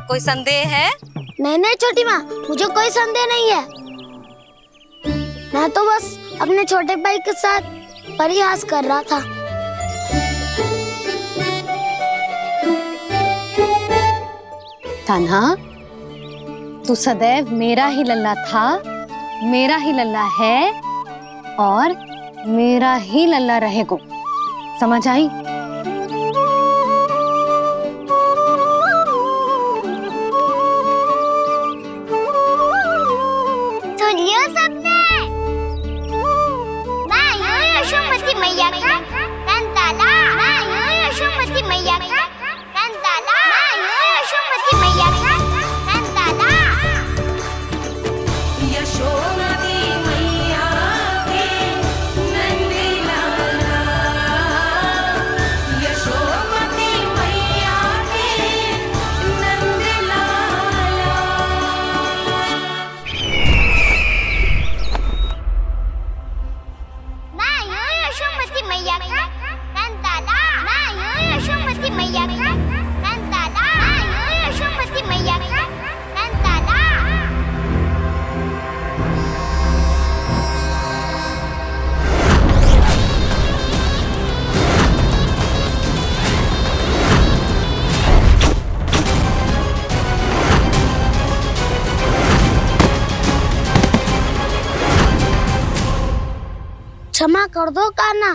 कोई संदेह है? नहीं नहीं छोटी माँ, मुझे कोई संदेह नहीं है। मैं तो बस अपने छोटे भाई के साथ परिहास कर रहा था। कान्हा, तू सदैव मेरा ही लल्ला था, मेरा ही लल्ला है और मेरा ही लल्ला रहेगा। समझ आई? सुनियो सबने, मैं हूँ यशोमती मैया का कंताला। मैं हूँ यशोमती मैया का कंताला। मैं हूँ यशोमती मैया का कंताला। यशोमती मैया के नंदी लाला, यशोमती मैया के नंदी लाला। मैं हूँ यशोमती मैया का कंताला। मैं हूँ यशोमती मैया का कंताला। मैं हूँ यशोमती मैया का कंताला। क्षमा कर दो कान्हा,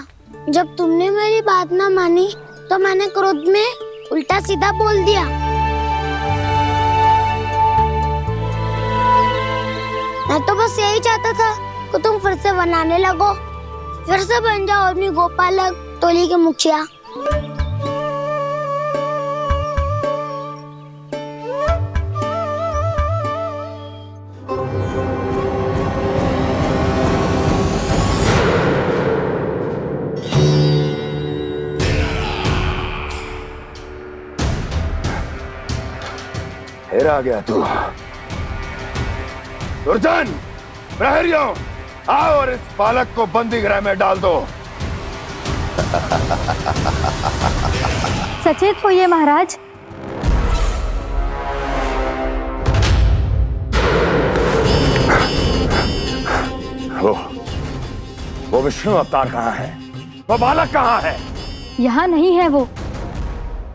जब तुमने मेरी बात ना मानी तो मैंने क्रोध में उल्टा सीधा बोल दिया। मैं तो बस यही चाहता था कि तुम फिर से बनाने लगो, फिर से बन जाओ अपनी गोपालक टोली के मुखिया। फिर आ गया तू। दुर्जन, प्रहरियों, आओ और इस बालक को बंदी गृह में डाल दो। सचेत होइए महाराज। वो विष्णु अवतार कहाँ है? वो बालक कहाँ है? यहाँ नहीं है वो,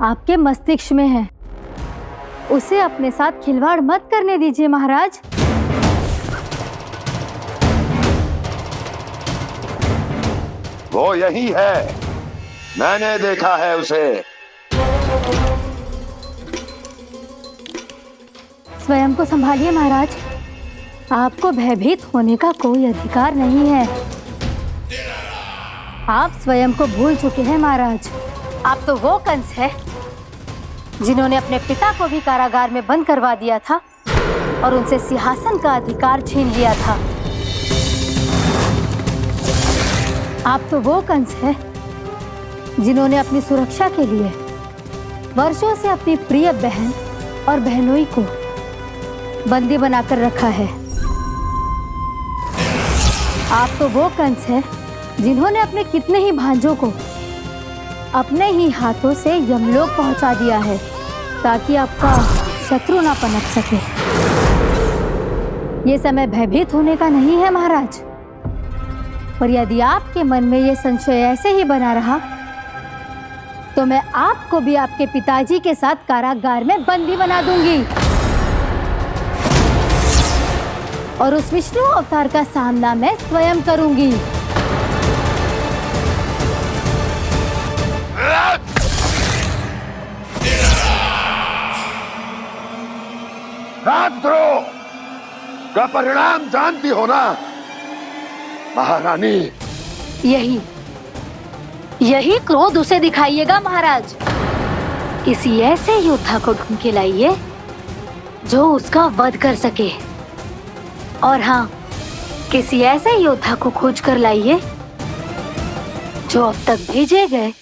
आपके मस्तिष्क में है। उसे अपने साथ खिलवाड़ मत करने दीजिए महाराज। वो यही है, मैंने देखा है उसे। स्वयं को संभालिए महाराज, आपको भयभीत होने का कोई अधिकार नहीं है। आप स्वयं को भूल चुके हैं महाराज। आप तो वो कंस है जिन्होंने अपने पिता को भी कारागार में बंद करवा दिया था और उनसे सिंहासन का अधिकार छीन लिया था। आप तो वो कंस है जिन्होंने अपनी सुरक्षा के लिए वर्षों से अपनी प्रिय बहन और बहनोई को बंदी बनाकर रखा है। आप तो वो कंस है जिन्होंने अपने कितने ही भांजों को अपने ही हाथों से यमलोक पहुंचा दिया है ताकि आपका शत्रु ना पनप सके। ये समय भयभीत होने का नहीं है महाराज, और यदि आपके मन में ये संशय ऐसे ही बना रहा तो मैं आपको भी आपके पिताजी के साथ कारागार में बंदी बना दूंगी और उस विष्णु अवतार का सामना मैं स्वयं करूंगी। राजद्रोह का परिणाम जानती हो ना महारानी? यही क्रोध उसे दिखाइएगा महाराज। किसी ऐसे योद्धा को ढूंढ के लाइए जो उसका वध कर सके, और हाँ, किसी ऐसे योद्धा को खोज कर लाइए जो अब तक भेजे गए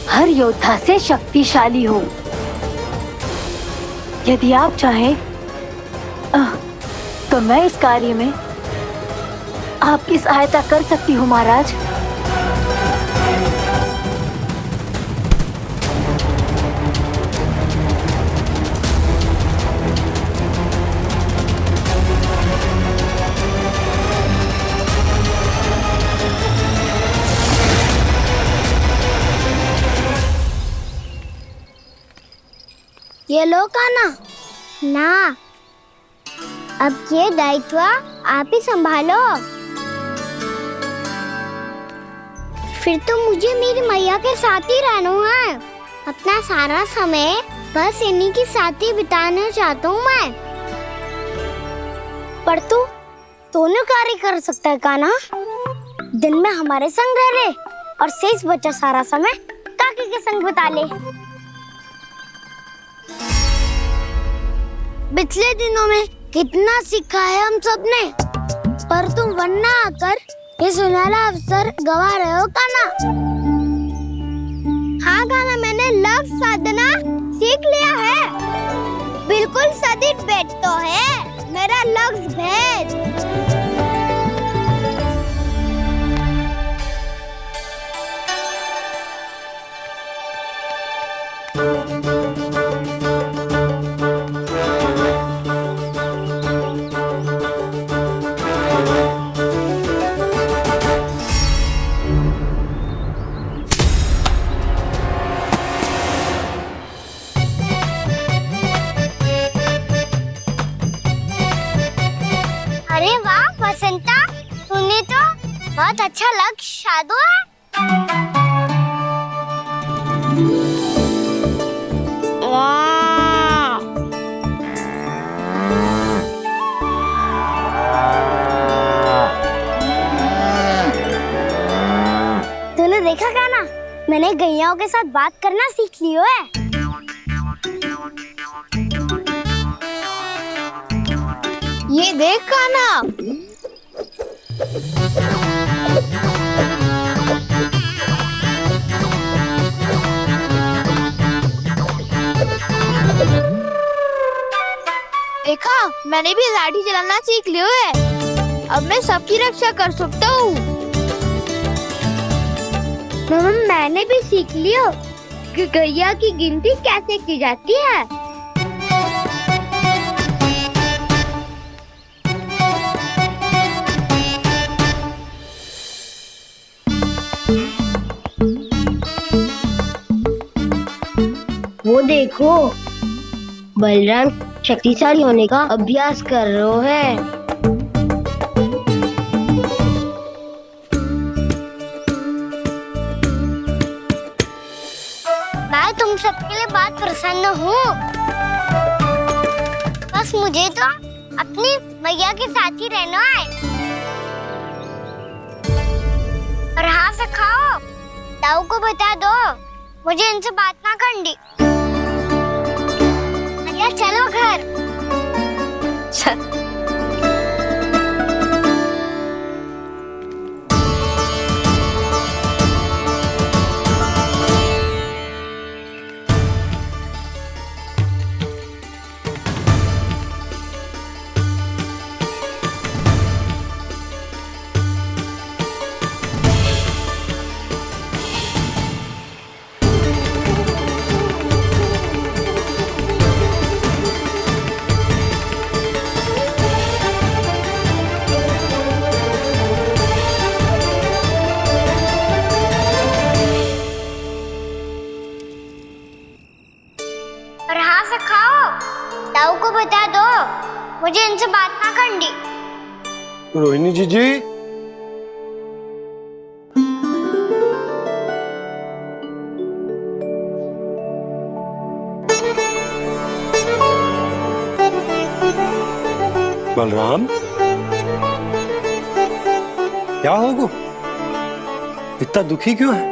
हर योद्धा से शक्तिशाली हो। यदि आप चाहें तो मैं इस कार्य में आपकी सहायता कर सकती हूँ महाराज। ये लो कान्हा। ना, अब ये दायित्व आप ही संभालो। फिर तो मुझे मेरी मैया के साथ ही रहना है। अपना सारा समय बस इन्हीं के साथ ही बिताना चाहता हूँ मैं। पर तू दोनों कार्य कर सकता है कान्हा। दिन में हमारे संग रह ले और शेष बचा सारा समय काकी के संग बिता ले। पिछले दिनों में कितना सीखा है हम सबने, पर तुम वरना आकर ये सुनहरा अवसर गवा रहे हो कान्हा। हाँ कान्हा, मैंने लक्ष्य साधना सीख लिया है। बिल्कुल सदित भेद तो है मेरा लक्ष्य भेद। अरे वाह वसंता, तूने तो बहुत अच्छा लक्ष्य साधा है। वाह! तूने देखा कान्हा, मैंने गैयाओं के साथ बात करना सीख लियो है। ये देख कान्हा, देखा, मैंने भी लाठी चलाना सीख लिया है। अब मैं सबकी रक्षा कर सकता हूँ। मैंने भी सीख लियो कि गैया की गिनती कैसे की जाती है। वो देखो, बलराम शक्तिशाली होने का अभ्यास कर रहे हैं। मैं तुम सबके लिए बहुत प्रसन्न हूँ। बस मुझे तो अपनी मैया के साथ ही रहना है। और हाँ से खाओ, ताऊ को बता दो मुझे इनसे बात ना करनी। मैया चलो घर। और हाँ से खाओ, ताऊ को बता दो मुझे इनसे बात ना करनी। रोहिणी जी बलराम, क्या होगा? इतना दुखी क्यों है?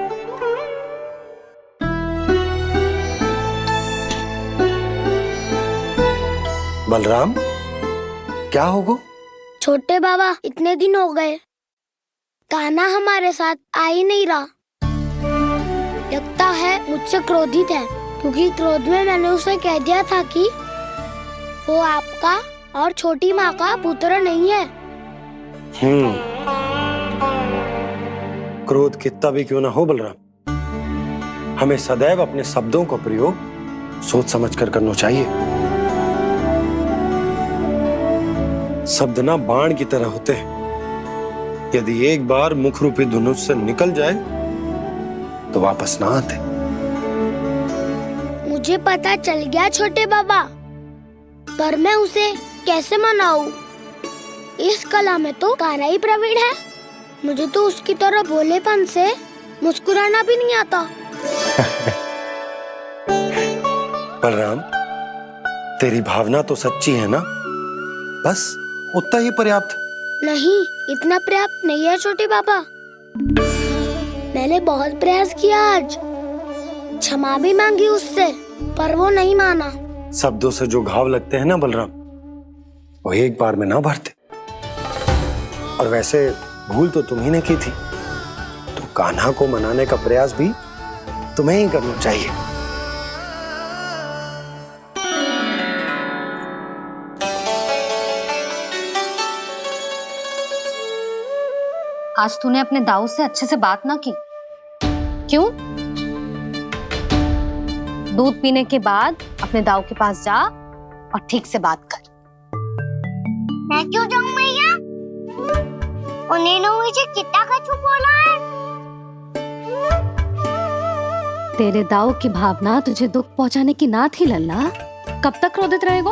बलराम, क्या होगा? छोटे बाबा, इतने दिन हो गए कान्हा हमारे साथ आ ही नहीं रहा। लगता है मुझसे क्रोधित है, क्योंकि क्रोध में मैंने उसे कह दिया था कि वो आपका और छोटी माँ का पुत्र नहीं है। क्रोध कितना भी क्यों ना हो बलराम, हमें सदैव अपने शब्दों का प्रयोग सोच समझ कर करना चाहिए। शब्द ना बाण की तरह होते हैं, यदि एक बार मुख रूपी धनुष से निकल जाए तो वापस ना आते। मुझे पता चल गया छोटे बाबा, पर मैं उसे कैसे मनाऊं? इस कला में तो कान्हा ही प्रवीण है। मुझे तो उसकी तरह भोलेपन से मुस्कुराना भी नहीं आता। बलराम, तेरी भावना तो सच्ची है ना? बस उतना ही पर्याप्त। नहीं, इतना पर्याप्त नहीं है छोटे बाबा। मैंने बहुत प्रयास किया आज, क्षमा भी मांगी उससे, पर वो नहीं माना। शब्दों से जो घाव लगते हैं ना बलराम, वो एक बार में ना भरते। और वैसे भूल तो तुम्ही ने की थी, तो कान्हा को मनाने का प्रयास भी तुम्हें ही करना चाहिए। आज तूने अपने दाऊ से अच्छे से बात ना की। क्यों? दूध पीने के बाद अपने दाऊ के पास जा और ठीक से बात कर। मैं क्यों जाऊं मैया? उन्हें मुझे कितना कछु बोला है। तेरे दाऊ की भावना तुझे दुख पहुंचाने की ना थी लल्ला। कब तक क्रोधित रहेगो?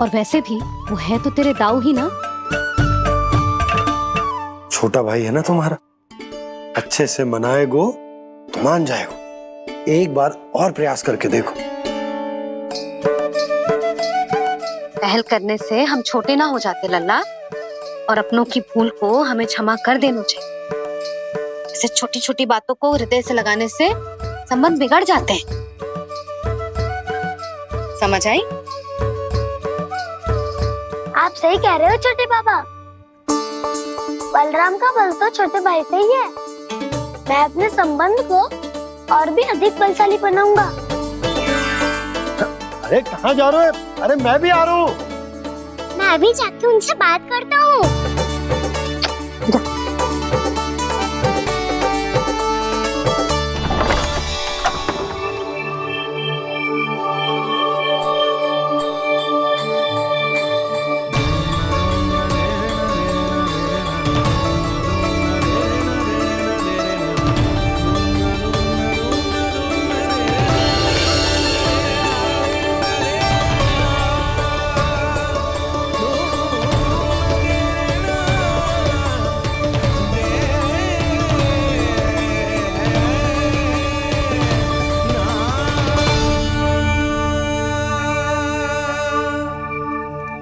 और वैसे भी वो है तो तेरे दाऊ ही ना। छोटा भाई है ना तुम्हारा, अच्छे से मनाएगो तो मान जाएगो। एक बार और प्रयास करके देखो। पहल करने से हम छोटे ना हो जाते लल्ला, और अपनों की भूल को हमें क्षमा कर देना चाहिए। ऐसे छोटी छोटी बातों को हृदय से लगाने से संबंध बिगड़ जाते हैं। समझ आई? आप सही कह रहे हो छोटे बाबा। बलराम का बल तो छोटे भाई से ही है। मैं अपने संबंध को और भी अधिक बलशाली बनाऊंगा। अरे कहाँ जा रहे हो? अरे मैं भी आ रहा हूँ। मैं अभी जाके उनसे बात करता हूँ।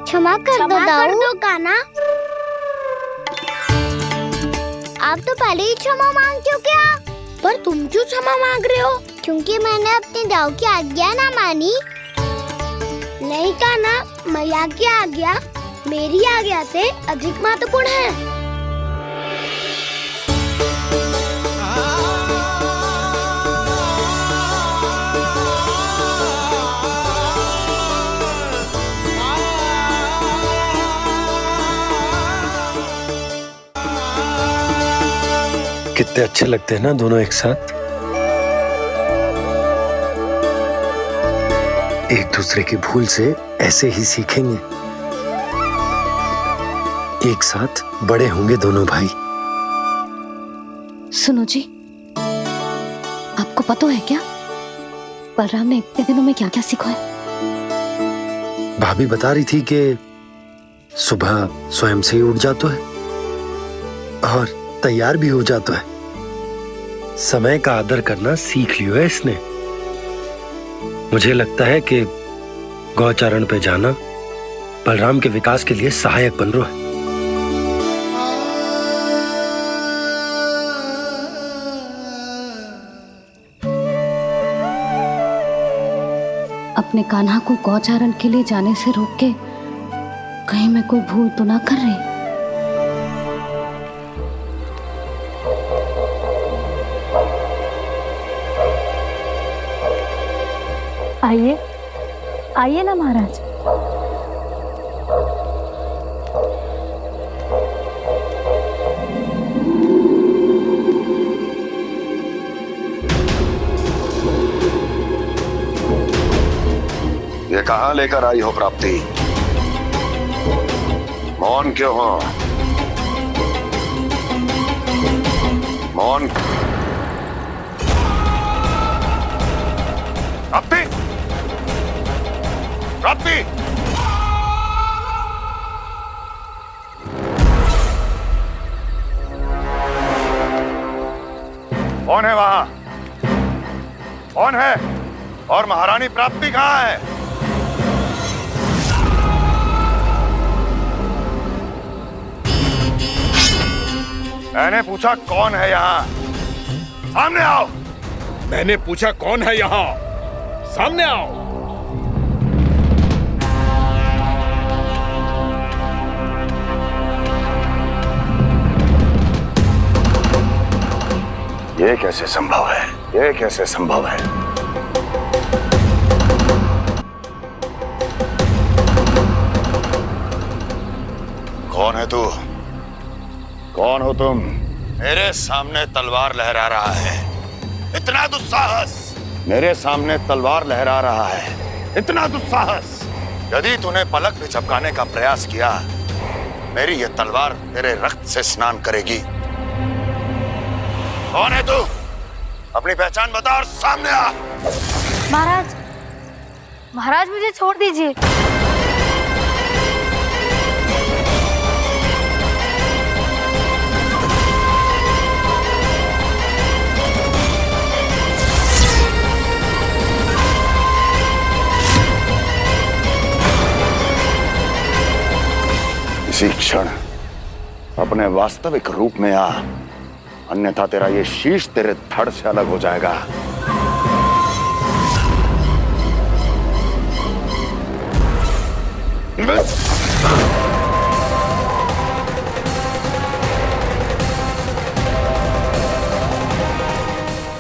क्षमा कर दो कान्हा। आप तो पहले ही क्षमा मांगते हो क्या? पर तुम क्यों क्षमा मांग रहे हो? क्योंकि मैंने अपने दाऊ की आज्ञा ना मानी। नहीं कान्हा, मैया की आज्ञा मेरी आज्ञा से अधिक महत्वपूर्ण है। कितने अच्छे लगते हैं ना दोनों एक साथ। एक दूसरे की भूल से ऐसे ही सीखेंगे। एक साथ बड़े होंगे दोनों भाई। सुनो जी, आपको पता है क्या बलराम ने इतने दिनों में क्या क्या सीखा है? भाभी बता रही थी कि सुबह स्वयं से ही उठ जाता है और तैयार भी हो जाता है। समय का आदर करना सीख लियो है इसने। मुझे लगता है कि गौचारण पे जाना बलराम के विकास के लिए सहायक बन रहा है। अपने कान्हा को गौचारण के लिए जाने से रोक के कहीं मैं कोई भूल तो ना कर रही? आइए आइए ना महाराज। ये कहाँ लेकर आई हो प्राप्ति? मौन क्यों हो? मौन। प्राप्ति! कौन है और महारानी प्राप्ति कहाँ है? मैंने पूछा कौन है यहाँ? सामने आओ। मैंने पूछा कौन है यहाँ? सामने आओ। ये कैसे संभव है? ये कैसे संभव है? कौन है तू? कौन हो तुम? मेरे सामने तलवार लहरा रहा है, इतना दुस्साहस! मेरे सामने तलवार लहरा रहा है, इतना दुस्साहस! यदि तूने पलक भी झपकाने का प्रयास किया, मेरी ये तलवार तेरे रक्त से स्नान करेगी। कौन है तू? अपनी पहचान बता और सामने आ। महाराज, महाराज मुझे छोड़ दीजिए। इसी क्षण अपने वास्तविक रूप में आ, अन्यथा तेरा ये शीश तेरे धड़ से अलग हो जाएगा।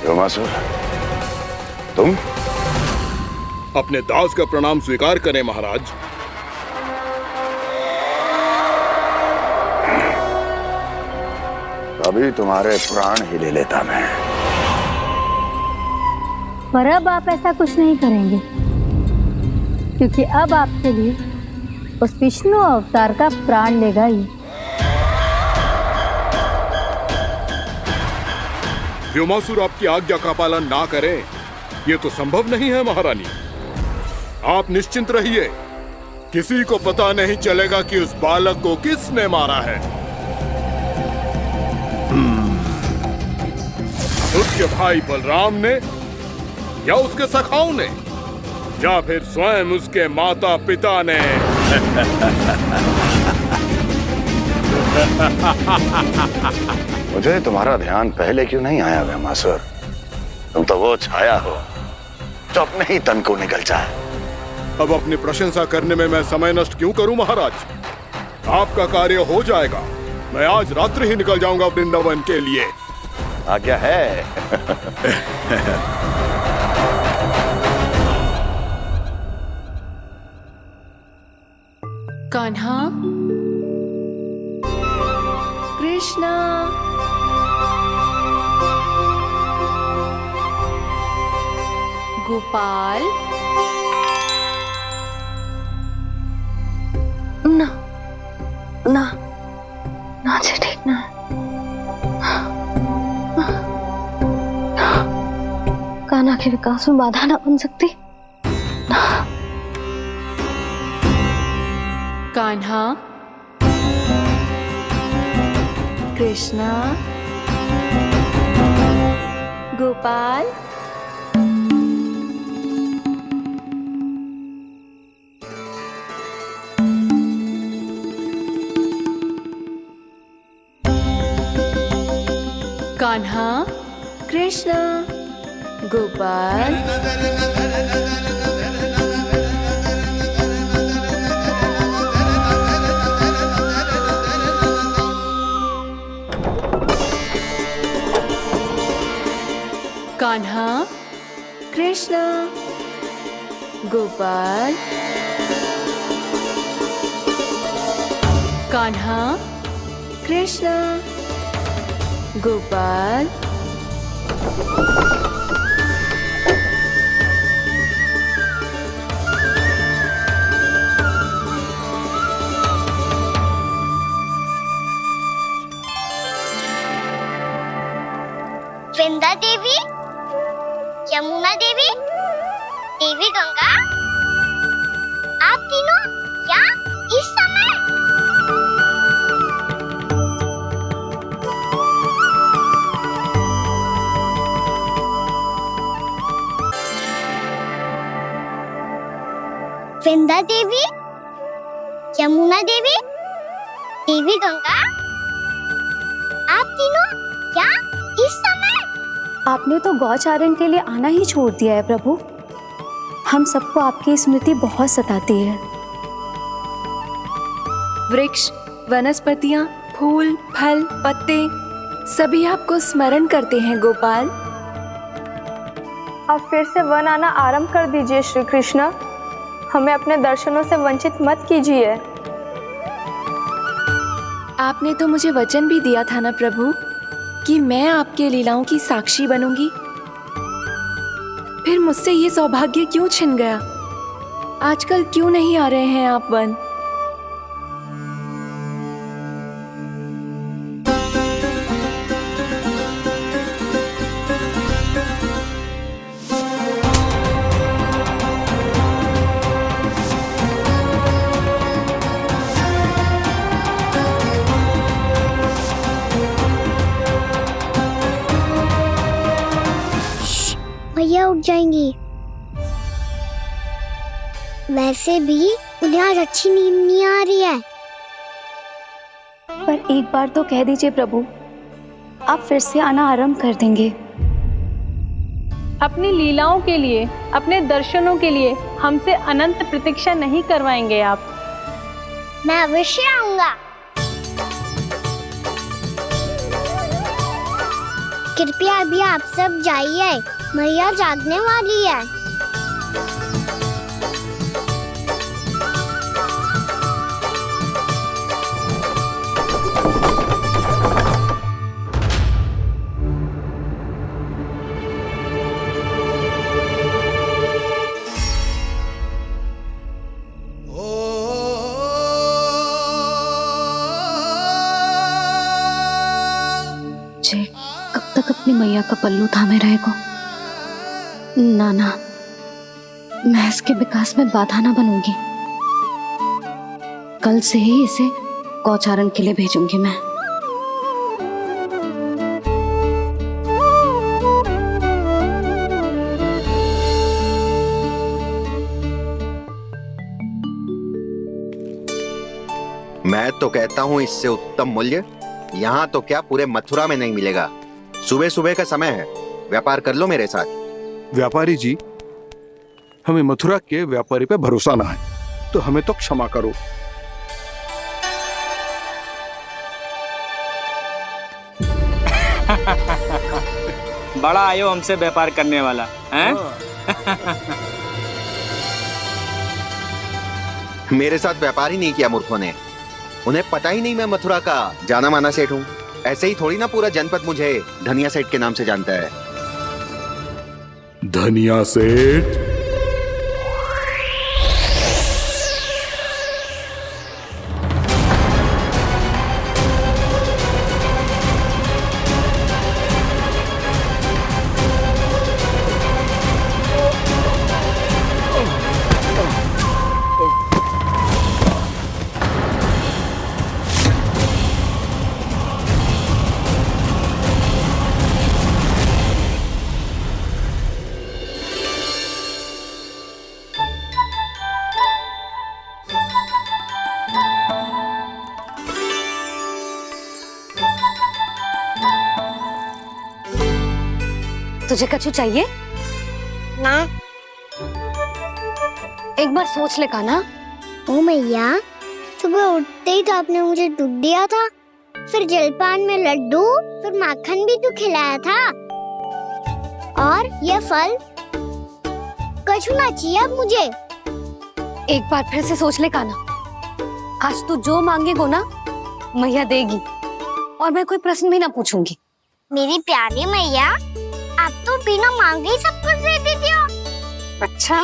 योमासुर, तुम? अपने दास का प्रणाम स्वीकार करें महाराज। अभी तुम्हारे प्राण ही ले लेता मैं। पर अब आप ऐसा कुछ नहीं करेंगे, क्योंकि अब आपके लिए उस विष्णु अवतार का प्राण लेगा ही। व्योमासुर आपकी आज्ञा का पालन ना करे, ये तो संभव नहीं है महारानी। आप निश्चिंत रहिए, किसी को पता नहीं चलेगा कि उस बालक को किसने मारा है। उसके भाई बलराम ने, या उसके सखाओं ने, या फिर स्वयं उसके माता पिता ने। मुझे तुम्हारा ध्यान पहले क्यों नहीं आया व्योमासुर? तुम तो वो छाया हो जो अपने ही तन को निगल जाए। अब अपनी प्रशंसा करने में मैं समय नष्ट क्यों करूं महाराज? आपका कार्य हो जाएगा। मैं आज रात्रि ही निकल जाऊंगा वृंदावन के लिए। आज्ञा है। कान्हा, कृष्णा, गोपाल। ना ना ना जी, ठीक ना। कान्हा के विकास में बाधा ना बन सकती। कान्हा, कृष्णा, गोपाल। कान्हा, कृष्णा, गोपाल। कान्हा, कृष्णा, गोपाल। कान्हा, कृष्णा, गोपाल। वृंदा देवी, यमुना देवी, देवी गंगा, आप तीनों यहाँ इस समय? वृंदा देवी, यमुना देवी, देवी गंगा, आप तीनों क्या इस समय? आपने तो गौचारण के लिए आना ही छोड़ दिया है प्रभु। हम सबको आपकी स्मृति बहुत सताती है। वृक्ष, वनस्पतियाँ, फूल, फल, पत्ते सभी आपको स्मरण करते हैं गोपाल। अब फिर से वन आना आरंभ कर दीजिए श्री कृष्ण। हमें अपने दर्शनों से वंचित मत कीजिए। आपने तो मुझे वचन भी दिया था ना प्रभु कि मैं आपके लीलाओं की साक्षी बनूंगी। फिर मुझसे ये सौभाग्य क्यों छिन गया? आजकल क्यों नहीं आ रहे हैं आप वन? भैया उठ जाएंगी। वैसे भी उन्हें आज अच्छी नींद नहीं आ रही है। पर एक बार तो कह दीजिए प्रभु, आप फिर से आना आरंभ कर देंगे। अपनी लीलाओं के लिए, अपने दर्शनों के लिए हमसे अनंत प्रतीक्षा नहीं करवाएंगे आप? मैं अवश्य आऊंगा। कृपया अभी आप सब जाइए, मैया जागने वाली है। जे कब तक अपनी मैया का पल्लू थामे रहेगा? ना ना, मैं इसके विकास में बाधा ना बनूंगी। कल से ही इसे गौचारण के लिए भेजूंगी मैं। मैं तो कहता हूँ इससे उत्तम मूल्य यहाँ तो क्या पूरे मथुरा में नहीं मिलेगा। सुबह सुबह का समय है, व्यापार कर लो मेरे साथ। व्यापारी जी, हमें मथुरा के व्यापारी पे भरोसा ना है, तो हमें तो क्षमा करो। बड़ा आयो हमसे व्यापार करने वाला हैं? मेरे साथ व्यापार ही नहीं किया मूर्खों ने। उन्हें पता ही नहीं मैं मथुरा का जाना माना सेठ हूँ। ऐसे ही थोड़ी ना पूरा जनपद मुझे धनिया सेठ के नाम से जानता है। धनिया सेठ? तुझे कछु चाहिए? ना। एक बार सोच ले कान्हा। ओ मैया, सुबह उठते ही तो आपने मुझे दूध दिया था, फिर जलपान में लड्डू, फिर माखन भी तो खिलाया था। और ये फल कछु ना चाहिए अब मुझे। एक बार फिर से सोच ले कान्हा। आज तू जो मांगेगो ना, मैया देगी, और मैं कोई प्रश्न भी ना पूछूंगी। मेरी प्यारी मैया, आप तो बिना मांगे ही सब कुछ दे देती हो। अच्छा?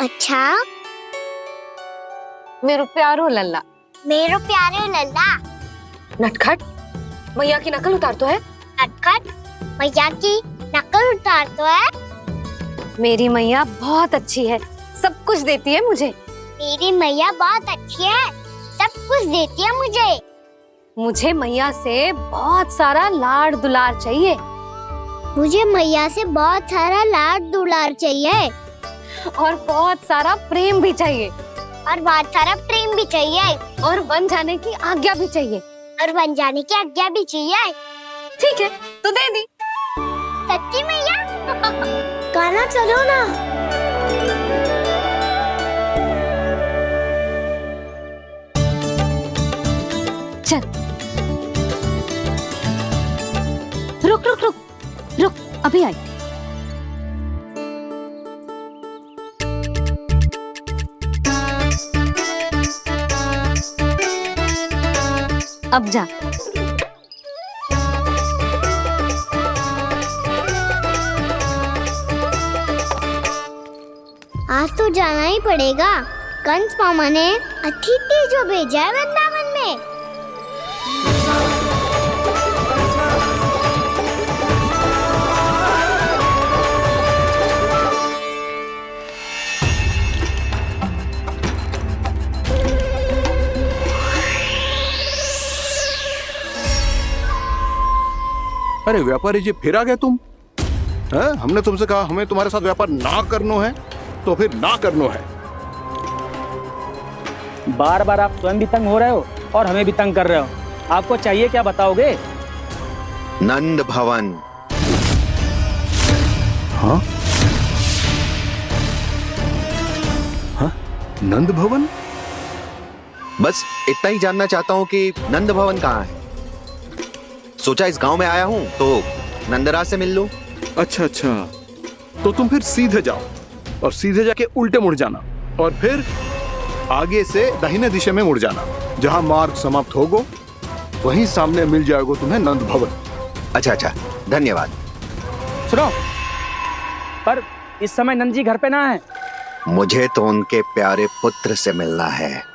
अच्छा? मेरो प्यारो लल्ला। मेरो प्यारे लल्ला। नटखट, मैया की नकल उतार तो है। नटखट, मैया की नकल उतार तो है। मेरी मैया बहुत अच्छी है, सब कुछ देती है मुझे। मेरी मैया बहुत अच्छी है, सब कुछ देती है मुझे। मुझे मैया से बहुत सारा लाड़ दुलार चाहिए। मुझे मैया से बहुत सारा लाड दुलार चाहिए। और बहुत सारा प्रेम भी चाहिए। और बहुत सारा प्रेम भी चाहिए। और बन जाने की आज्ञा भी चाहिए। और बन जाने की आज्ञा भी चाहिए। ठीक है, तो दे दी। सच्ची मैया? कान्हा चलो ना। चल, रुक रुक रुक रुक, अभी आई। अब जा। आज तो जाना ही पड़ेगा। कंस मामा ने अतिथि जो भेजा है वृंदावन में। अरे व्यापारी जी, फिर आ गए तुम? हैं? हमने तुमसे कहा हमें तुम्हारे साथ व्यापार ना करनो है, तो फिर ना करनो है। बार बार आप स्वयं भी तंग हो रहे हो और हमें भी तंग कर रहे हो। आपको चाहिए क्या बताओगे? नंद भवन। हाँ? हाँ? नंद भवन? बस इतना ही जानना चाहता हूँ कि नंद भवन कहाँ है। सोचा इस गांव में आया हूँ तो नंदराज से मिल लूं। अच्छा अच्छा, तो तुम फिर सीधे जाओ और सीधे जाके उल्टे मुड़ जाना और फिर आगे से दाहिने दिशा में मुड़ जाना। जहाँ मार्ग समाप्त होगो वहीं सामने मिल जाएगा तुम्हें नंद भवन। अच्छा अच्छा, धन्यवाद। सुनो, पर इस समय नंद जी घर पे ना है। मुझे तो उनके प्यारे पुत्र से मिलना है।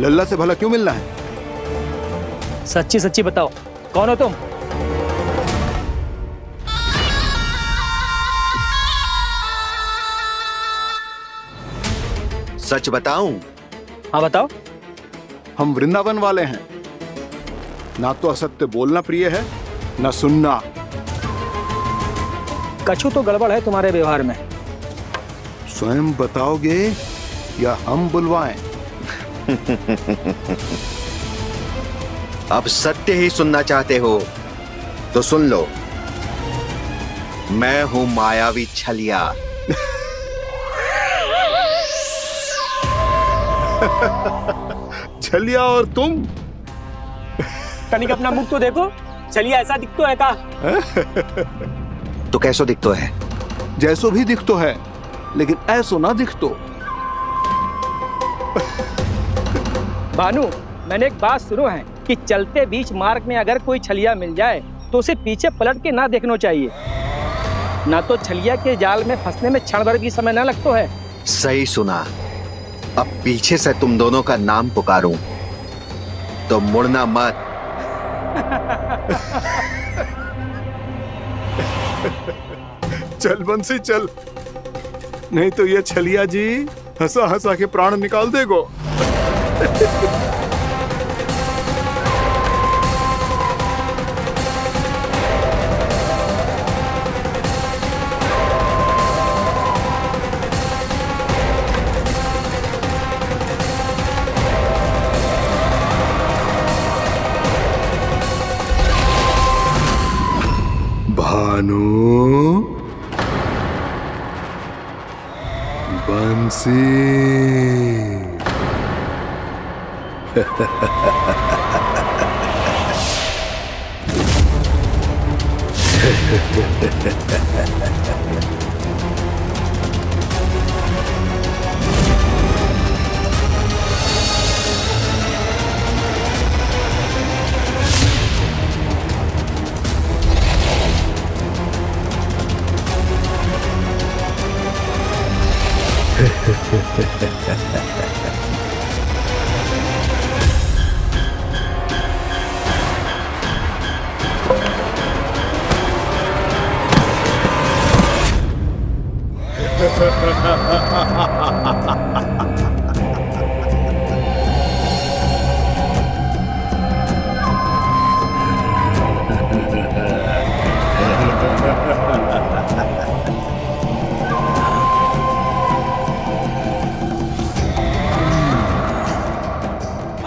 लल्ला से भला क्यों मिलना है? सच्ची सच्ची बताओ, कौन हो तुम? सच बताऊं? हाँ बताओ। हम वृंदावन वाले हैं। ना तो असत्य बोलना प्रिय है, ना सुनना। कछु तो गड़बड़ है तुम्हारे व्यवहार में। स्वयं बताओगे या हम बुलवाएं? अब सत्य ही सुनना चाहते हो तो सुन लो। मैं हूं मायावी छलिया। छलिया और तुम? कनिक अपना मुख तो देखो, छलिया ऐसा दिखतो है का? तो कैसो दिखतो है? जैसो भी दिखतो है, लेकिन ऐसो ना दिखतो। भानु, मैंने एक बात सुनो है कि चलते बीच मार्ग में अगर कोई छलिया मिल जाए तो उसे पीछे पलट के ना देखना चाहिए। ना तो छलिया के जाल में फंसने में क्षण भर भी समय ना लगता है। सही सुना। अब पीछे से तुम दोनों का नाम पुकारूं तो मुड़ना मत। चल बंसी चल, नहीं तो ये छलिया जी हंसा हंसा के प्राण निकाल देगो। भानु, बंसी।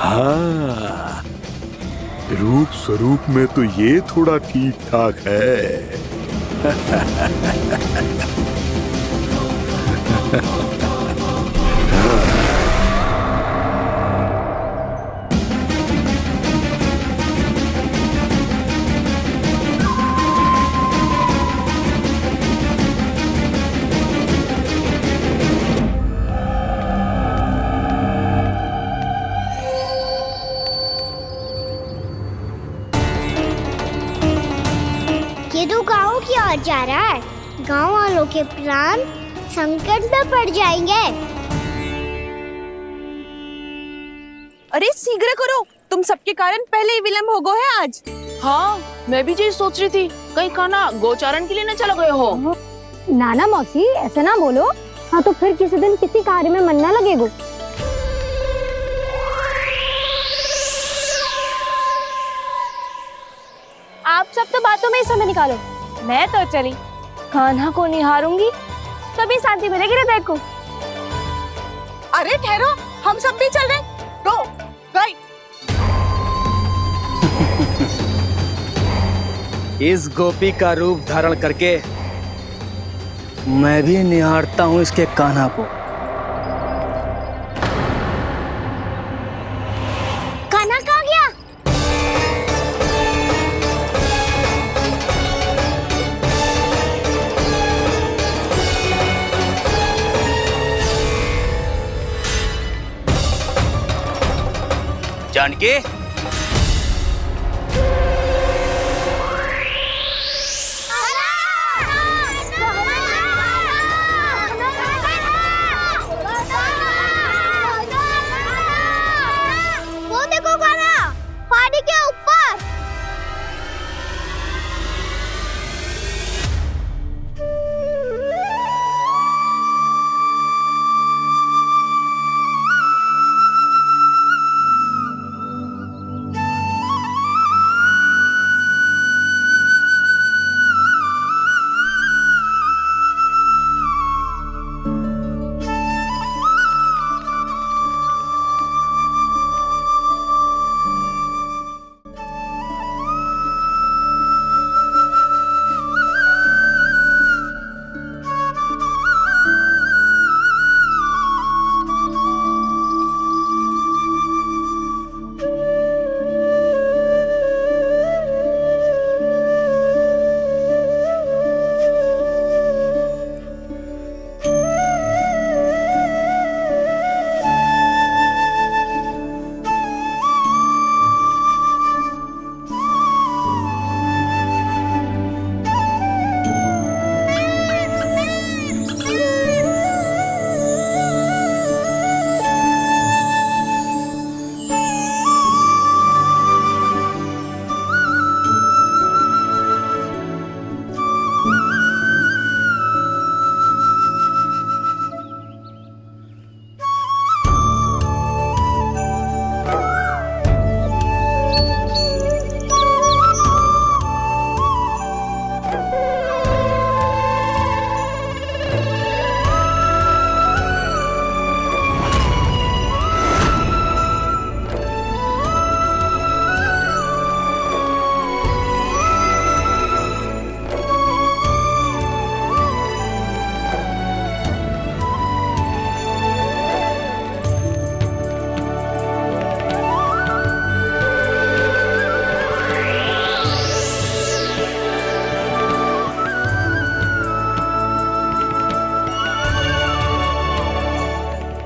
हाँ, रूप स्वरूप में तो ये थोड़ा ठीक ठाक है। ये तो गाँव की ओर जा रहा है। गाँव वालों के प्राण संकट में पड़ जाएंगे। अरे शीघ्र करो, तुम सबके कारण पहले ही विलम्ब हो गया है आज। हाँ, मैं भी यही सोच रही थी, कहीं खाना गोचारण के लिए न चला गए हो। नाना मौसी ऐसे ना बोलो। हाँ तो फिर किसी दिन किसी कार्य में मन ना लगेगा। आप सब तो बातों में ही समय निकालो। मैं तो चली कान्हा को निहारूंगी, तभी शांति मिलेगी हृदय को। अरे ठहरो, हम सब भी चल रहे। रो, गई। इस गोपी का रूप धारण करके मैं भी निहारता हूँ इसके कान्हा को। कान्हा कहाँ गया? जानकी, वो देखो कान्हा, पहाड़ी के ऊपर।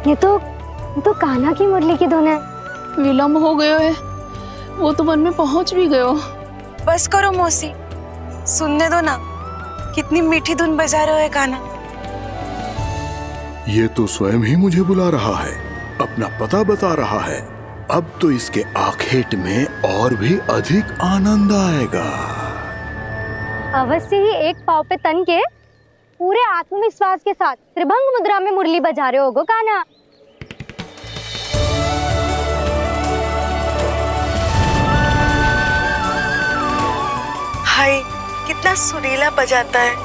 ये तो कान्हा की मुरली की धुन है। विलम्ब हो गयो है, वो तो वन में पहुंच भी गयो। बस करो मौसी, सुनने दो ना, कितनी मीठी धुन बजा रहे हो कान्हा। ये तो स्वयं ही मुझे बुला रहा है, अपना पता बता रहा है। अब तो इसके आखेट में और भी अधिक आनंद आएगा। अवश्य ही एक पाव पे तन के पूरे आत्मविश्वास के साथ त्रिभंग मुद्रा में मुरली बजा रहे होगो कान्हा। हाय, कितना सुरीला बजाता है।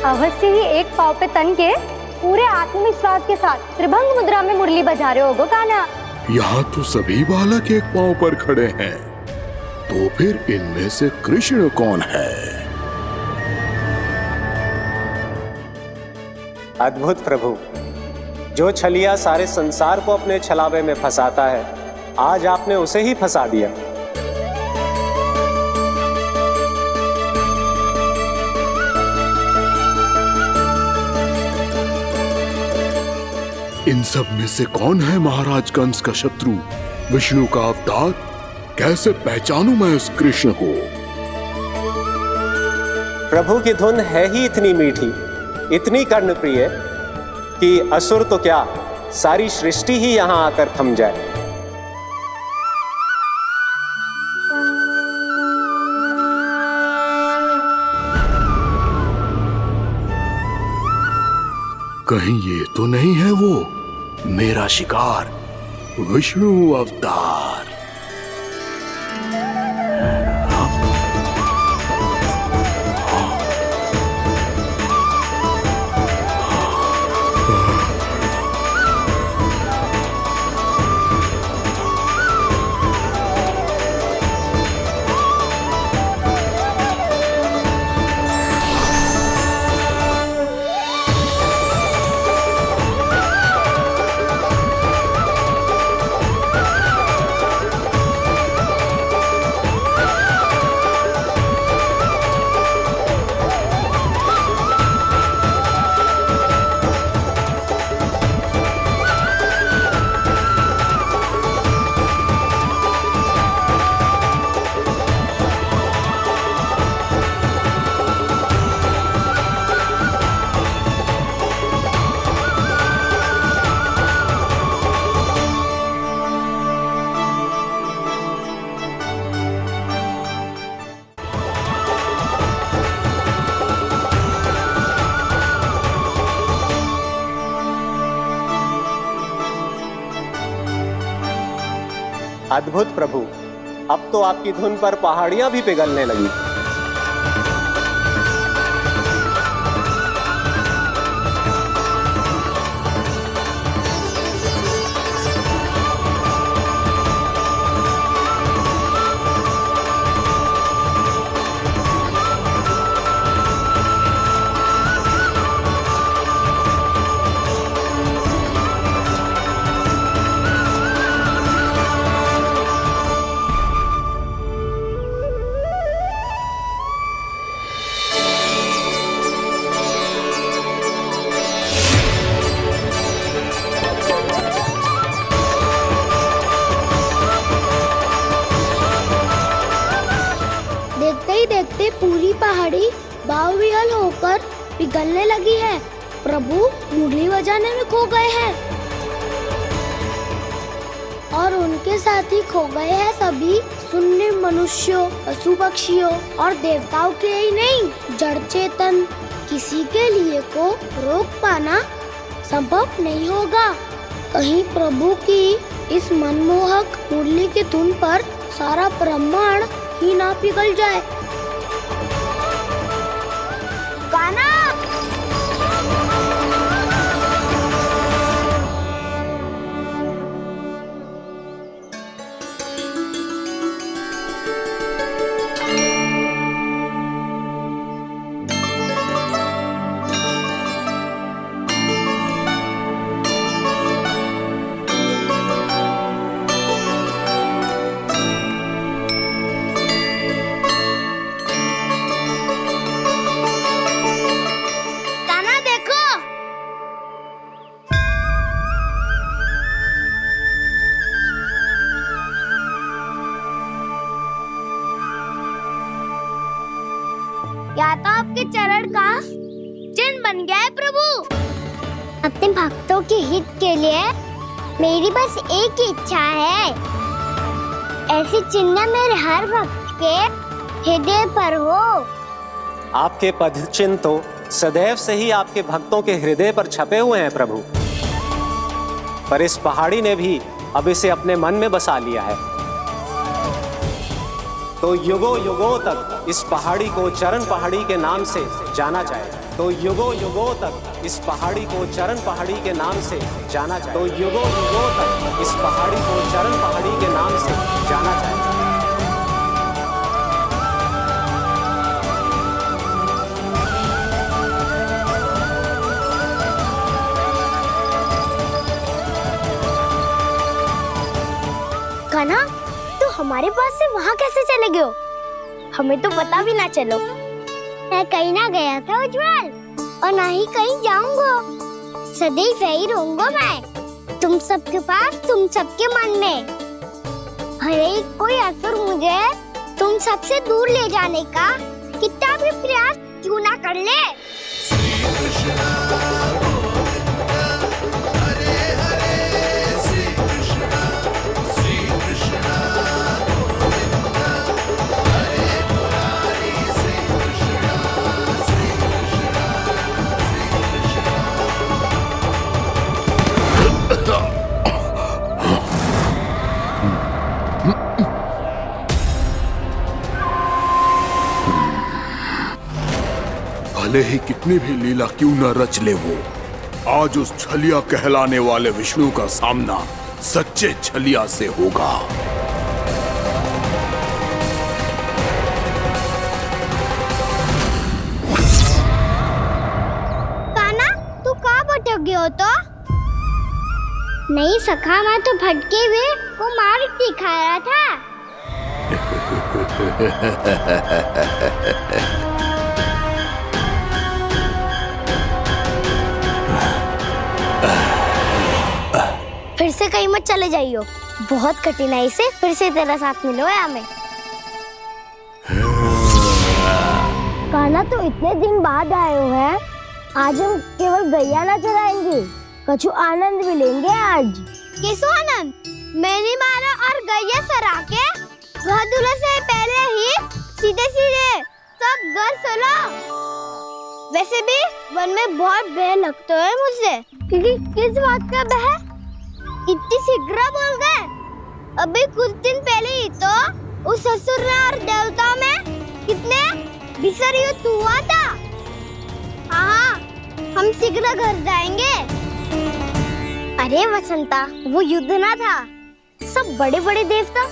अवश्य ही एक पाव पे तन के पूरे आत्मविश्वास के साथ त्रिभंग मुद्रा में मुरली बजा रहे होगो कान्हा। यहाँ तो सभी बालक एक पांव पर खड़े हैं, तो फिर इनमें से कृष्ण कौन है? अद्भुत प्रभु, जो छलिया सारे संसार को अपने छलावे में फंसाता है, आज आपने उसे ही फंसा दिया। इन सब में से कौन है महाराज कंस का शत्रु, विष्णु का अवतार? कैसे पहचानूं मैं उस कृष्ण को? प्रभु की धुन है ही इतनी मीठी, इतनी कर्णप्रिय कि असुर तो क्या, सारी सृष्टि ही यहां आकर थम जाए। कहीं ये तो नहीं है वो मेरा शिकार, विष्णु अवतार? अद्भुत प्रभु, अब तो आपकी धुन पर पहाड़ियां भी पिघलने लगी। देखते ही देखते पूरी पहाड़ी बाहुविहल होकर पिघलने लगी है। प्रभु मुरली बजाने में खो गए हैं और उनके साथ ही खो गए हैं सभी सुनने मनुष्यों, पशु पक्षियों और देवताओं के ही नहीं, जड़ चेतन किसी के लिए को रोक पाना संभव नहीं होगा। कहीं प्रभु की इस मनमोहक मुरली की धुन पर सारा ब्रह्मांड ही ना पिघल जाए। कान्हा, या तो आपके चरण का चिन्ह बन गया है प्रभु। अपने भक्तों के हित के लिए मेरी बस एक ही इच्छा है, ऐसी चिन्ह मेरे हर भक्त के हृदय पर हो। आपके पद चिन्ह तो सदैव से ही आपके भक्तों के हृदय पर छपे हुए हैं प्रभु, पर इस पहाड़ी ने भी अब इसे अपने मन में बसा लिया है। तो युगों युगों तक इस पहाड़ी को चरण पहाड़ी के नाम से जाना जाएगा। तो युगों युगों तक इस पहाड़ी को चरण पहाड़ी के नाम से जाना जाएगा। तो युगों युगों तक इस पहाड़ी को चरण पहाड़ी के नाम से जाना जाएगा। कान्हा, तो हमारे पास से वहाँ कैसे चले गए हो? हमें तो पता भी ना चलो। मैं कहीं ना गया था उज्जवल, और ना ही कहीं जाऊंगा। सदैव यही रहूंगा मैं, तुम सबके पास, तुम सबके मन में। भले ही कोई असुर मुझे तुम सबसे दूर ले जाने का कितना भी प्रयास क्यों ना कर ले। भले ही कितनी भी लीला क्यों न रच ले वो, आज उस छलिया कहलाने वाले विष्णु का सामना सच्चे छलिया से होगा। कान्हा, तू कहाँ भटक गए हो? तो नहीं सखा, मैं तो भटके हुए को मार्ग दिखा रहा था। फिर से कहीं मत चले जाइयो, बहुत कठिनाई से फिर से तेरा साथ मिलो है हमें। कान्हा, तो इतने दिन बाद आए हो हैं, आज हम केवल गैया ना चराएंगे, कछु आनंद भी लेंगे आज। किसो आनंद? मैंने मारा और गैया सरा के घर दूल्हे से पहले ही सीधे सीधे सब घर चलो। वैसे भी वन में बहुत भय लगता है मुझे, क्योंकि किस बात का भय? इतनी शीघ्र बोल गए। अभी कुछ दिन पहले ही तो उस ससुर और देवता में कितने भीषण युद्ध हुआ था। हाँ, हम शीघ्र घर जाएंगे। अरे वसंता, वो युद्ध ना था, सब बड़े बड़े देवता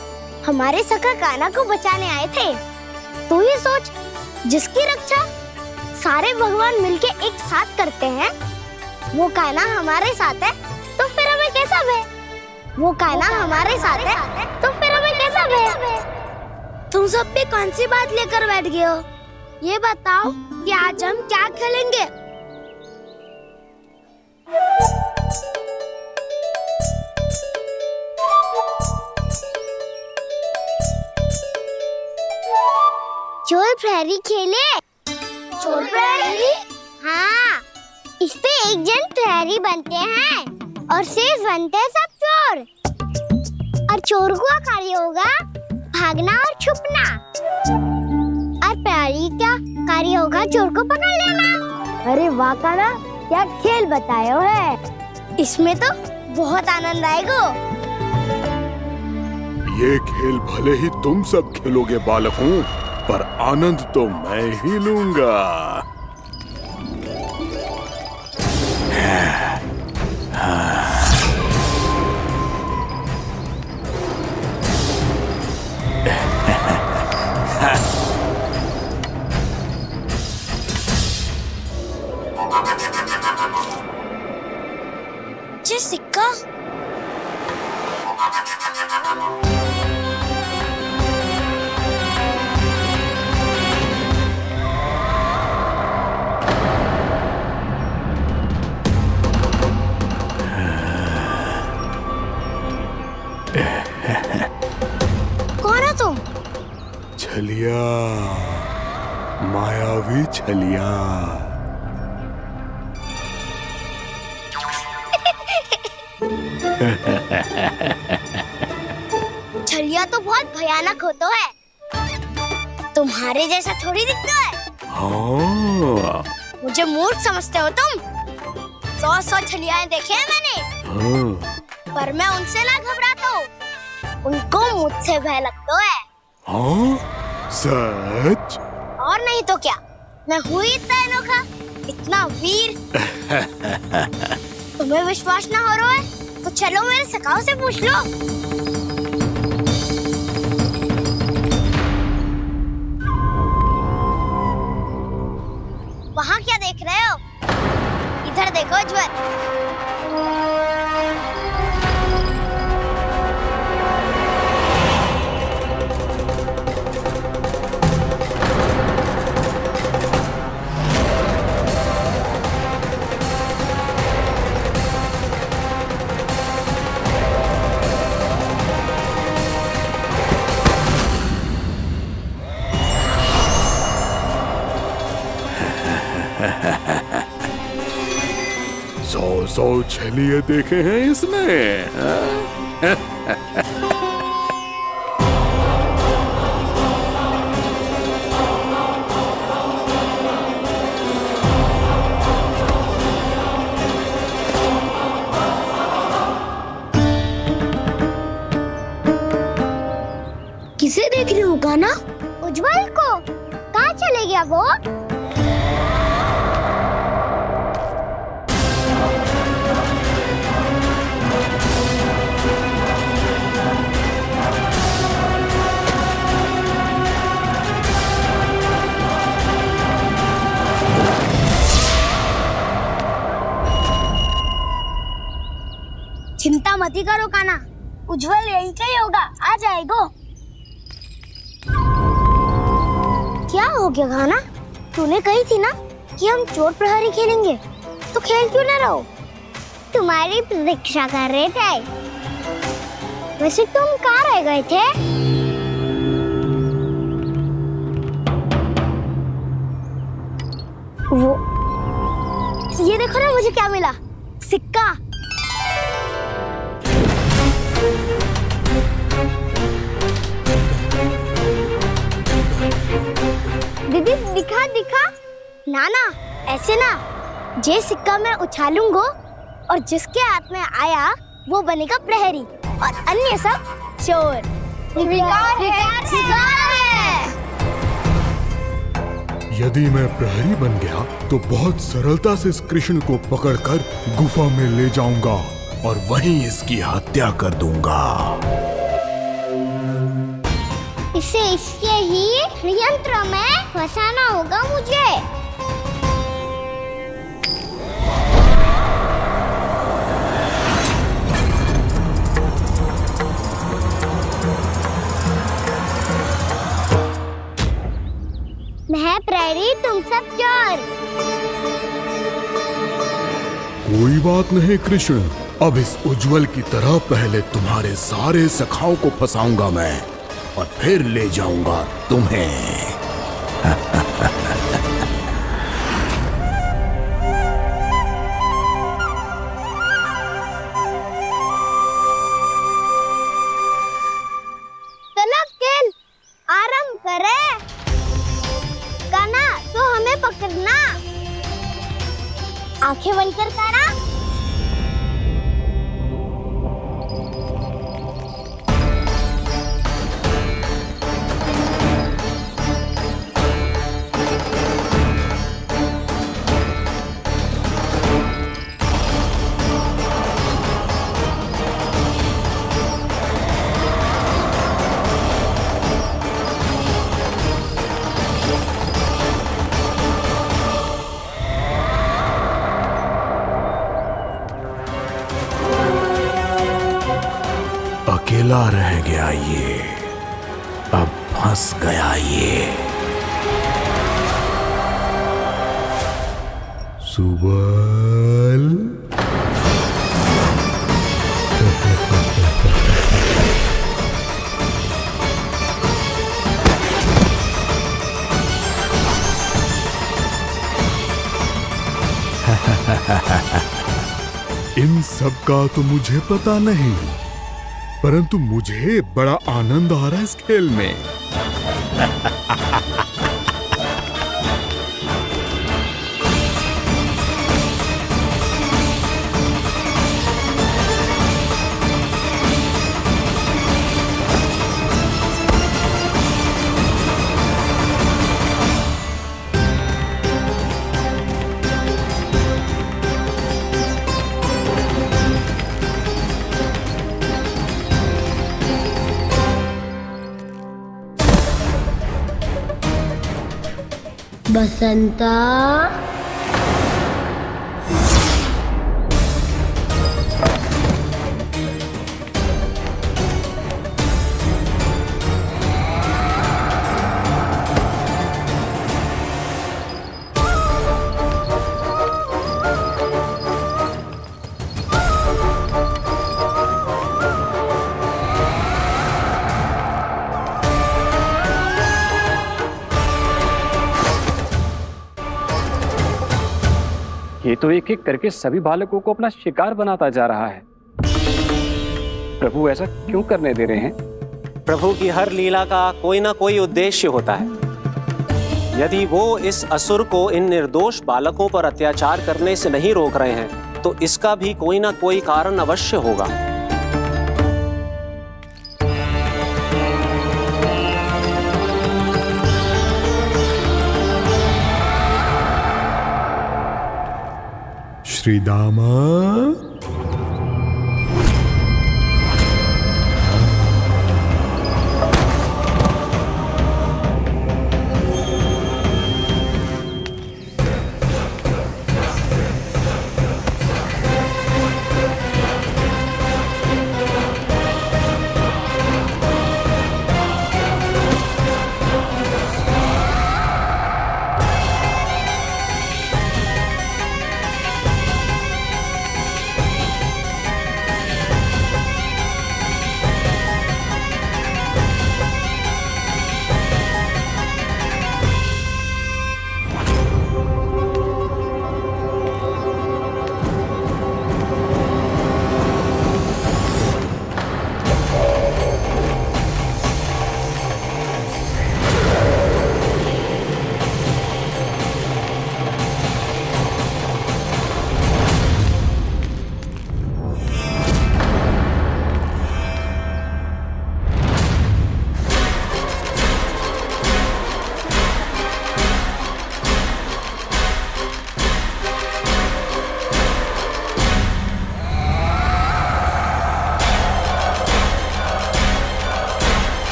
हमारे सखा कान्हा को बचाने आए थे। तू ही सोच, जिसकी रक्षा सारे भगवान मिलके एक साथ करते हैं, वो कान्हा हमारे साथ है तो फिर हमें कैसा भय? वो कान्हा हमारे साथ है तो फिर हमें कैसा भय? तुम सब भी कौन सी बात लेकर बैठ गए हो? ये बताओ कि आज हम क्या खेलेंगे? चोर प्रहरी खेले। चोर प्रहरी? हाँ, इस पे एक जन प्रहरी बनते हैं और शेष बनते हैं सब चोर। और चोर का कार्य होगा भागना और छुपना, और प्रहरी का कार्य होगा चोर को पकड़ लेना। अरे वाह कान्हा, क्या खेल बताए हो है। इसमें तो बहुत आनंद आएगा। ये खेल भले ही तुम सब खेलोगे बालकों, पर आनंद तो मैं ही लूंगा। ये सिक्का कौन हो तुम? छलिया, मायावी छलिया। छलिया तो बहुत भयानक होता है, तुम्हारे जैसा थोड़ी दिखता है। हाँ। मुझे मूर्ख समझते हो तुम? 100 छलियाएं देखे हैं मैंने। हाँ। पर मैं उनसे ना घबराता हूँ, उनको मुझसे भय लगता है। हाँ? सच? और नहीं तो क्या, मैं हूँ इतना अनोखा, इतना वीर। तुम्हें विश्वास ना हो रहा है तो चलो मेरे सखाओं से पूछ लो। वहाँ क्या देख रहे हो? इधर देखो ज्वर। सौ छलिए देखे हैं इसमें। किसे देख रही हूँ कान्हा? उज्जवल को। कहाँ चले गया वो? चिंता मत करो कान्हा, उज्जवल यही का ही होगा, आ जाएगा। क्या हो गया कान्हा? तूने कही थी ना कि हम चोर प्रहरी खेलेंगे, तो खेल क्यों ना रहो? तुम्हारी प्रतीक्षा कर रहे थे। वैसे तुम कहाँ रह गए थे? वो ये देखो ना, मुझे क्या मिला? सिक्का। दीदी दिखा दिखा। ना ना, ऐसे ना, जे सिक्का मैं उछालूंगा और जिसके हाथ में आया वो बनेगा प्रहरी। और अन्य सब चोर। स्वीकार है। यदि मैं प्रहरी बन गया तो बहुत सरलता से इस कृष्ण को पकड़कर गुफा में ले जाऊंगा और वहीं इसकी हत्या कर दूंगा। इसे इसके ही यंत्र में फंसाना होगा मुझे। मैं प्रहरी, तुम सब चोर। कोई बात नहीं कृष्ण, अब इस उज्जवल की तरह पहले तुम्हारे सारे सखाओं को फंसाऊंगा मैं और फिर ले जाऊंगा तुम्हें। चलो खेल आरंभ करें। कान्हा, तो हमें पकड़ना। आंखें बंद कर कान्हा। अकेला रह गया ये, अब फंस गया ये। सुबल इन सब का तो मुझे पता नहीं, परंतु मुझे बड़ा आनंद आ रहा है इस खेल में। बसंता, ये तो एक एक करके सभी बालकों को अपना शिकार बनाता जा रहा है। प्रभु ऐसा क्यों करने दे रहे हैं? प्रभु की हर लीला का कोई ना कोई उद्देश्य होता है। यदि वो इस असुर को इन निर्दोष बालकों पर अत्याचार करने से नहीं रोक रहे हैं तो इसका भी कोई ना कोई कारण अवश्य होगा। श्री दामा,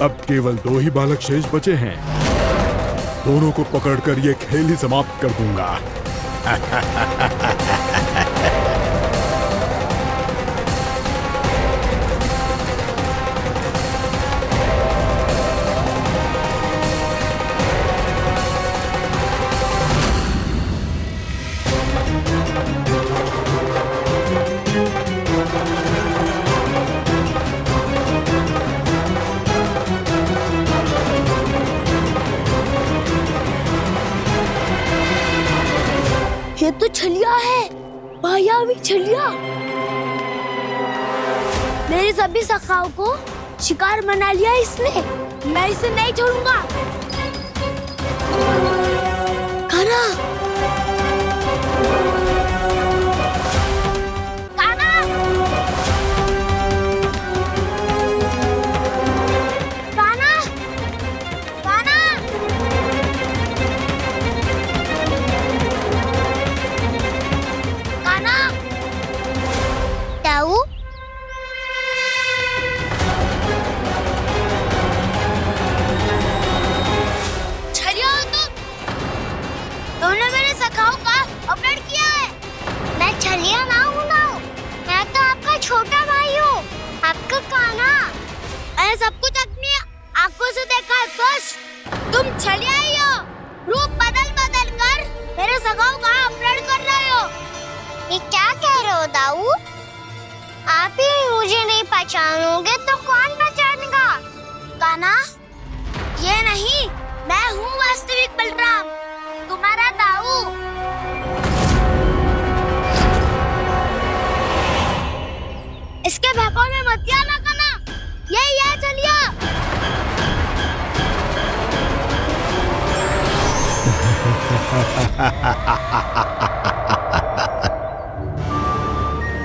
अब केवल 2 ही बालक शेष बचे हैं। दोनों को पकड़कर ये खेल ही समाप्त कर दूंगा। ये तो छलिया है, मायावी छलिया। मेरे सभी सखाओं को शिकार बना लिया इसने। मैं इसे नहीं छोड़ूंगा। कान्हा, कान्हा, कान्हा, कान्हा। दाऊ, छलिया हो तुमने मेरे सखाओं का अपहरण किया है। मैं छलिया ना हूँ ना, मैं तो आपका छोटा भाई हूँ, आपका कान्हा। मैंने सब कुछ अपनी आंखों से देखा है। बस तुम छलिया ही हो। रूप बदल बदल कर मेरे सखाओं का अपहरण कर रहे हो। ये क्या कह रहे हो दाऊ? आप ही मुझे नहीं पहचानोगे तो कौन पहचानेगा? कान्हा, ये नहीं, मैं हूँ वास्तविक बलराम, तुम्हारा दाऊ। इसके बहकावे में मत आना कान्हा, यही है चलिया।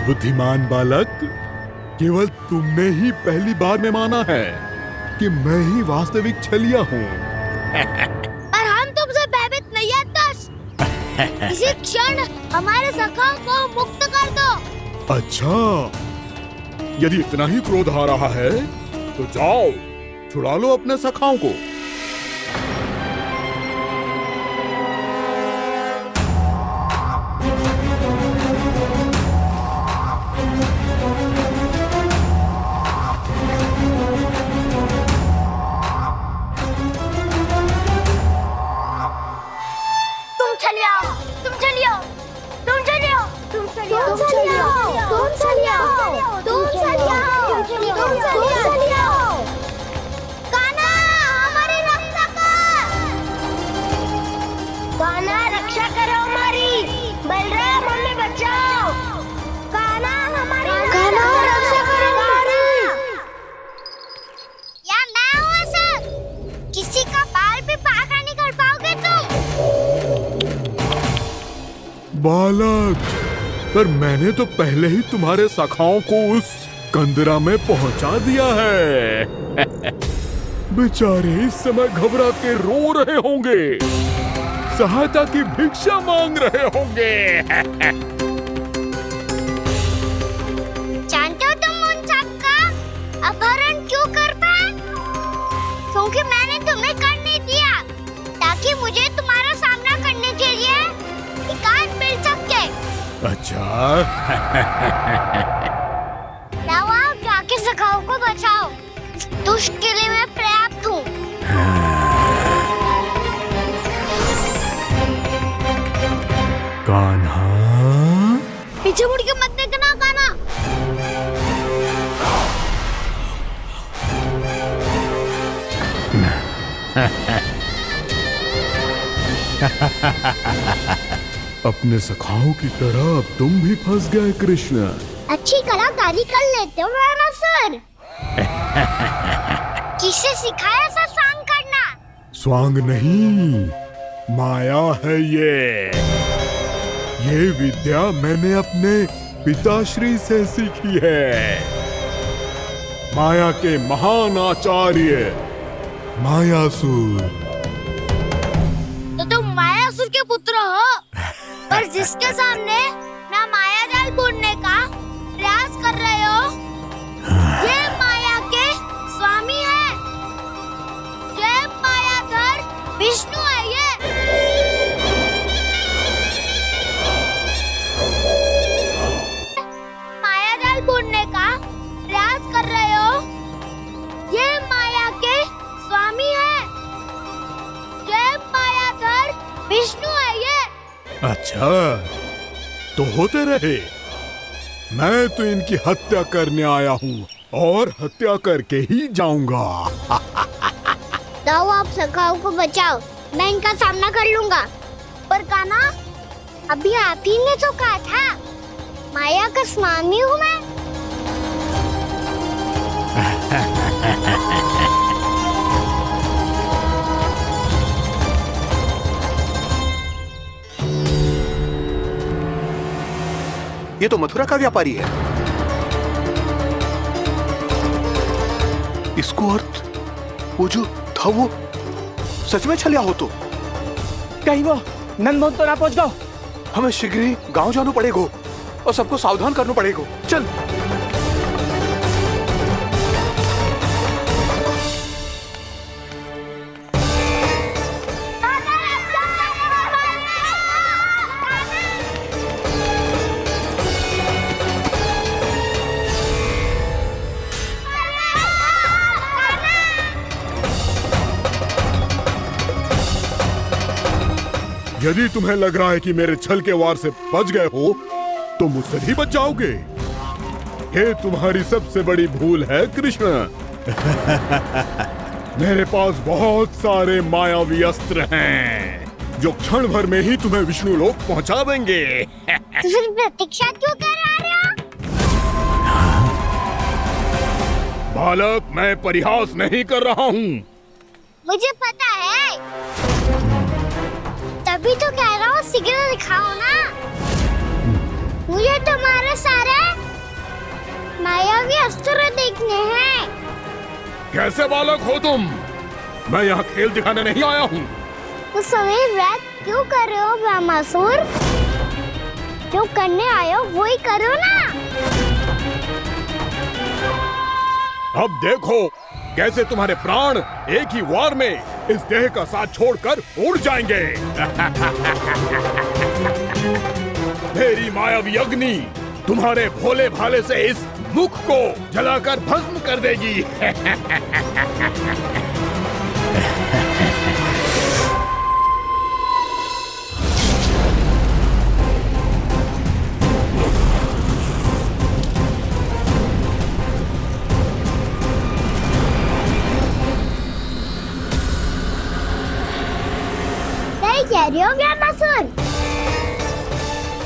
बुद्धिमान बालक, केवल तुमने ही पहली बार में माना है कि मैं ही वास्तविक छलिया हूँ। पर हम तुमसे भयभीत नहीं है दस। इसी क्षण हमारे सखाओं को मुक्त कर दो। अच्छा, यदि इतना ही क्रोध आ रहा है तो जाओ, छुड़ा लो अपने सखाओं को। बालक, पर मैंने तो पहले ही तुम्हारे सखाओं को उस कंदरा में पहुंचा दिया है। बेचारे इस समय घबरा के रो रहे होंगे, सहायता की भिक्षा मांग रहे होंगे। जानते हो तुम उन सबका अपहरण क्यों कर पाए? क्योंकि मैंने तुम्हें कर नहीं दिया, ताकि मुझे तुम्हारा सामना करने के लिए एकांत मिल सके। अच्छा। लाओ, आओ, जाके सखाओं को बचाओ। दुष्ट के लिए मैं पर्याप्त हूँ। कान्हा, पीछे मुड़ के मत देखना कान्हा। अपने सखाओं की तरह अब तुम भी फंस गए कृष्ण। अच्छी कलाकारी कर लेते हो राणा सर। किसे सिखाया ऐसा स्वांग करना? स्वांग नहीं, माया है ये विद्या मैंने अपने पिताश्री से सीखी है। माया के महान आचार्य मायासुर। तो तुम मायासुर के पुत्र हो, पर जिसके सामने ना माया जाल बुनने का प्रयास कर रहे हो, ये माया के स्वामी है, ये मायाधर विष्णु है। ये माया जाल बुनने का प्रयास कर रहे हो, ये माया के स्वामी है, ये मायाधर विष्णु है। ये अच्छा, तो होते रहे। मैं तो इनकी हत्या करने आया हूँ और हत्या करके ही जाऊंगा। जाओ, आप सखाओ को बचाओ, मैं इनका सामना कर लूंगा। पर कान्हा, अभी आप ही ने तो कहा था माया का स्वामी हूँ मैं। ये तो मथुरा का व्यापारी है। इसको अर्थ वो जो था वो सच में छलिया हो तो कहीं वो नंदमोहन तो ना पहुंच गओ। हमें शीघ्र ही गांव जाना पड़ेगा और सबको सावधान करना पड़ेगा। चल। यदि तुम्हें लग रहा है कि मेरे छल के वार से बच गए हो तो मुझसे भी बच जाओगे। ये तुम्हारी सबसे बड़ी भूल है कृष्ण। मेरे पास बहुत सारे मायावी अस्त्र हैं जो क्षण भर में ही तुम्हें विष्णु लोक पहुंचा देंगे। तो फिर प्रतीक्षा क्यों कर रहे हो? बालक, मैं परिहास नहीं कर रहा हूँ। मुझे पता है, तभी तो कह रहा हूँ शीघ्र दिखाओ ना। मुझे तुम्हारे सारे मायावी अस्त्र देखने हैं। कैसे बालक हो तुम? मैं यहाँ खेल दिखाने नहीं आया हूँ। तो समय व्यर्थ क्यों कर रहे हो ब्रह्मासुर? जो करने आए हो वही करो ना। अब देखो कैसे तुम्हारे प्राण एक ही वार में इस देह का साथ छोड़कर उड़ जाएंगे। मेरी मायावी अग्नि तुम्हारे भोले भाले से इस मुख को जलाकर भस्म कर देगी। कह रही हो ब्रह्मासुर?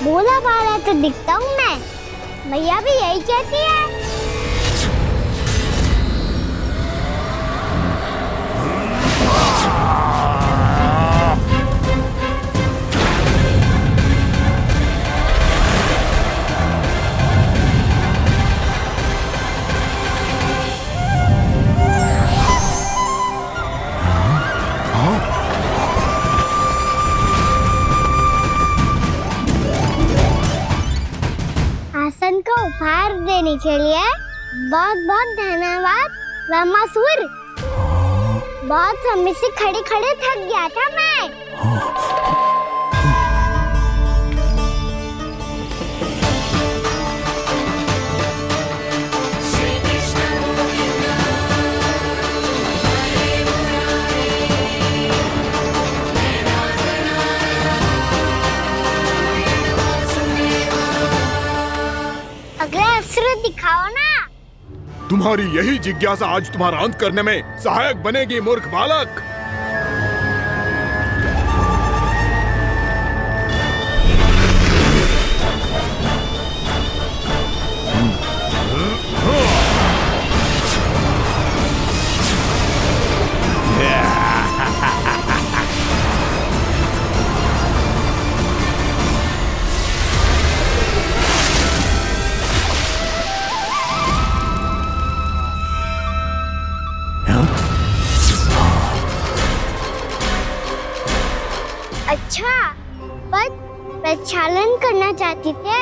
भोला भाला तो दिखता हूँ मैं, मैया भी यही कहती है। आसन को उपहार देने के लिए बहुत बहुत धन्यवाद ब्रह्मासुर। बहुत समय से खड़े खड़े थक गया था मैं। अगला अस्त्र दिखाओ ना। तुम्हारी यही जिज्ञासा आज तुम्हारा अंत करने में सहायक बनेगी मूर्ख बालक। लेना चाहते थे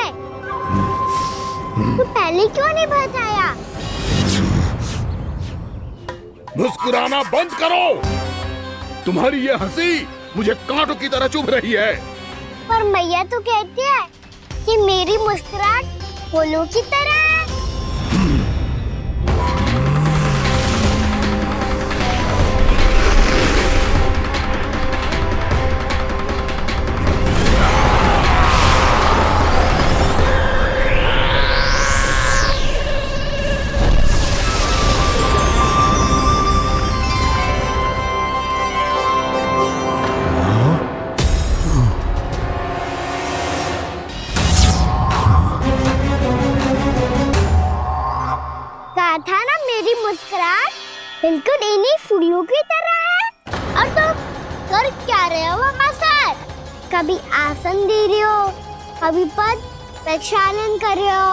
तो पहले क्यों नहीं बताया? मुस्कुराना बंद करो। तुम्हारी ये हंसी मुझे कांटों की तरह चुभ रही है। पर मैया तो कहती है कि मेरी मुस्कुराहट फूलों की तरह है। कहा था ना मेरी मुस्कुराहट बिल्कुल इन्हीं फूलों की तरह है। और तुम कर क्या रहे हो वहाँ सर? कभी आसन दे रहे हो, कभी पद प्रक्षालन कर रहे हो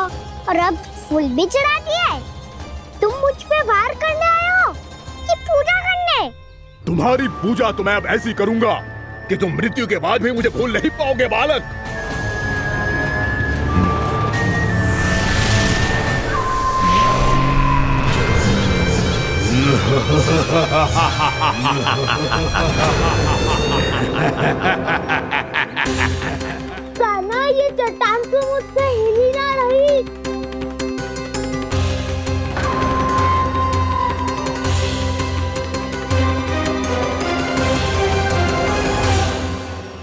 और अब फूल भी चढ़ा दिए। तुम मुझ पे वार करने आए हो कि पूजा करने? तुम्हारी पूजा तो मैं अब ऐसी करूंगा कि तुम मृत्यु के बाद भी मुझे भूल नहीं पाओगे बालक। कान्हा, ये चट्टान तो मुझसे हिल ही ना रही।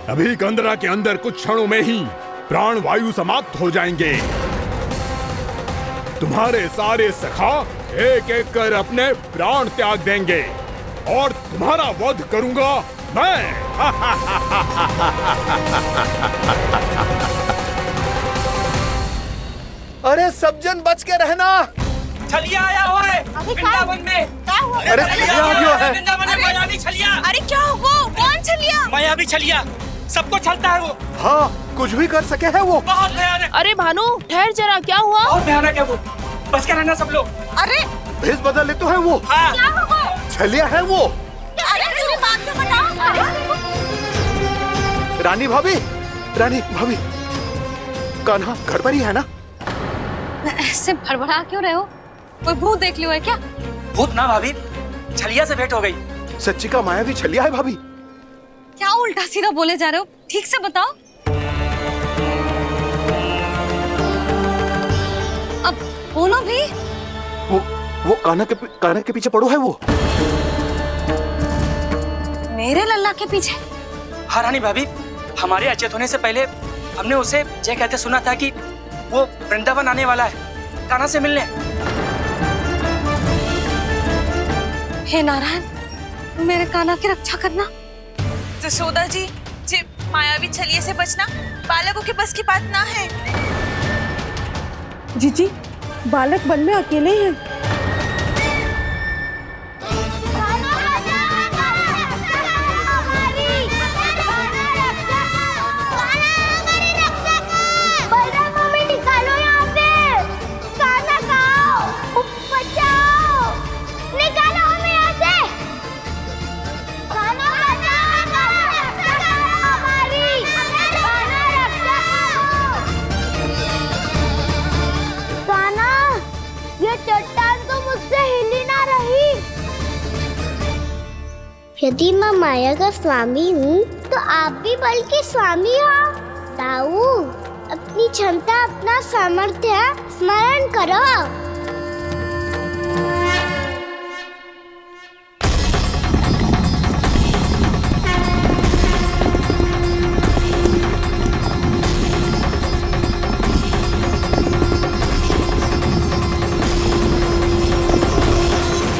अभी कंदरा के अंदर कुछ क्षणों में ही प्राण वायु समाप्त हो जाएंगे। तुम्हारे सारे सखा एक एक कर अपने प्राण त्याग देंगे और तुम्हारा वध करूंगा मैं। अरे सब जन बच के रहना। छलिया आया हुआ है वृंदावन में। अरे छलिया आ गया है। वृंदावन में मायावी छलिया। अरे क्या हुआ? कौन छलिया? मायावी छलिया, सबको छलता है वो। हाँ, कुछ भी कर सके है वो। बहुत भयानक। अरे भानु, ठहर जरा, क्या हुआ? बहुत भयानक है वो, बच के रहना सब लोग। अरे भेष बदल ले तो है वो। हाँ। क्या हुआ? छलिया है वो। अरे मेरी बात तो बताओ। रानी भाभी, रानी भाभी, कान्हा घर पर ही है ना? ऐसे भड़बड़ा क्यों रहे हो? कोई भूत देख लियो है क्या? भूत ना भाभी, छलिया से भेंट हो गई। सच्ची का मायावी छलिया है भाभी। क्या उल्टा सीधा बोले जा रहे हो? ठीक से बताओ। अब बोलो भी। वो कान्हा के पीछे पड़ो है वो। मेरे लल्ला के पीछे? हाँ रानी भाभी, हमारे अचेत होने से पहले हमने उसे ये कहते सुना था कि वो वृंदावन आने वाला है कान्हा से मिलने। हे नारायण, मेरे कान्हा की रक्षा करना। जसोदा जी, मायावी छलिए से बचना बालकों के बस की बात ना है। जीजी, बालक वन में अकेले हैं। चट्टान तो मुझसे हिल ही ना रही। यदि मैं माया का स्वामी हूँ तो आप भी बल के स्वामी हो। ताऊ, अपनी क्षमता, अपना सामर्थ्य स्मरण करो।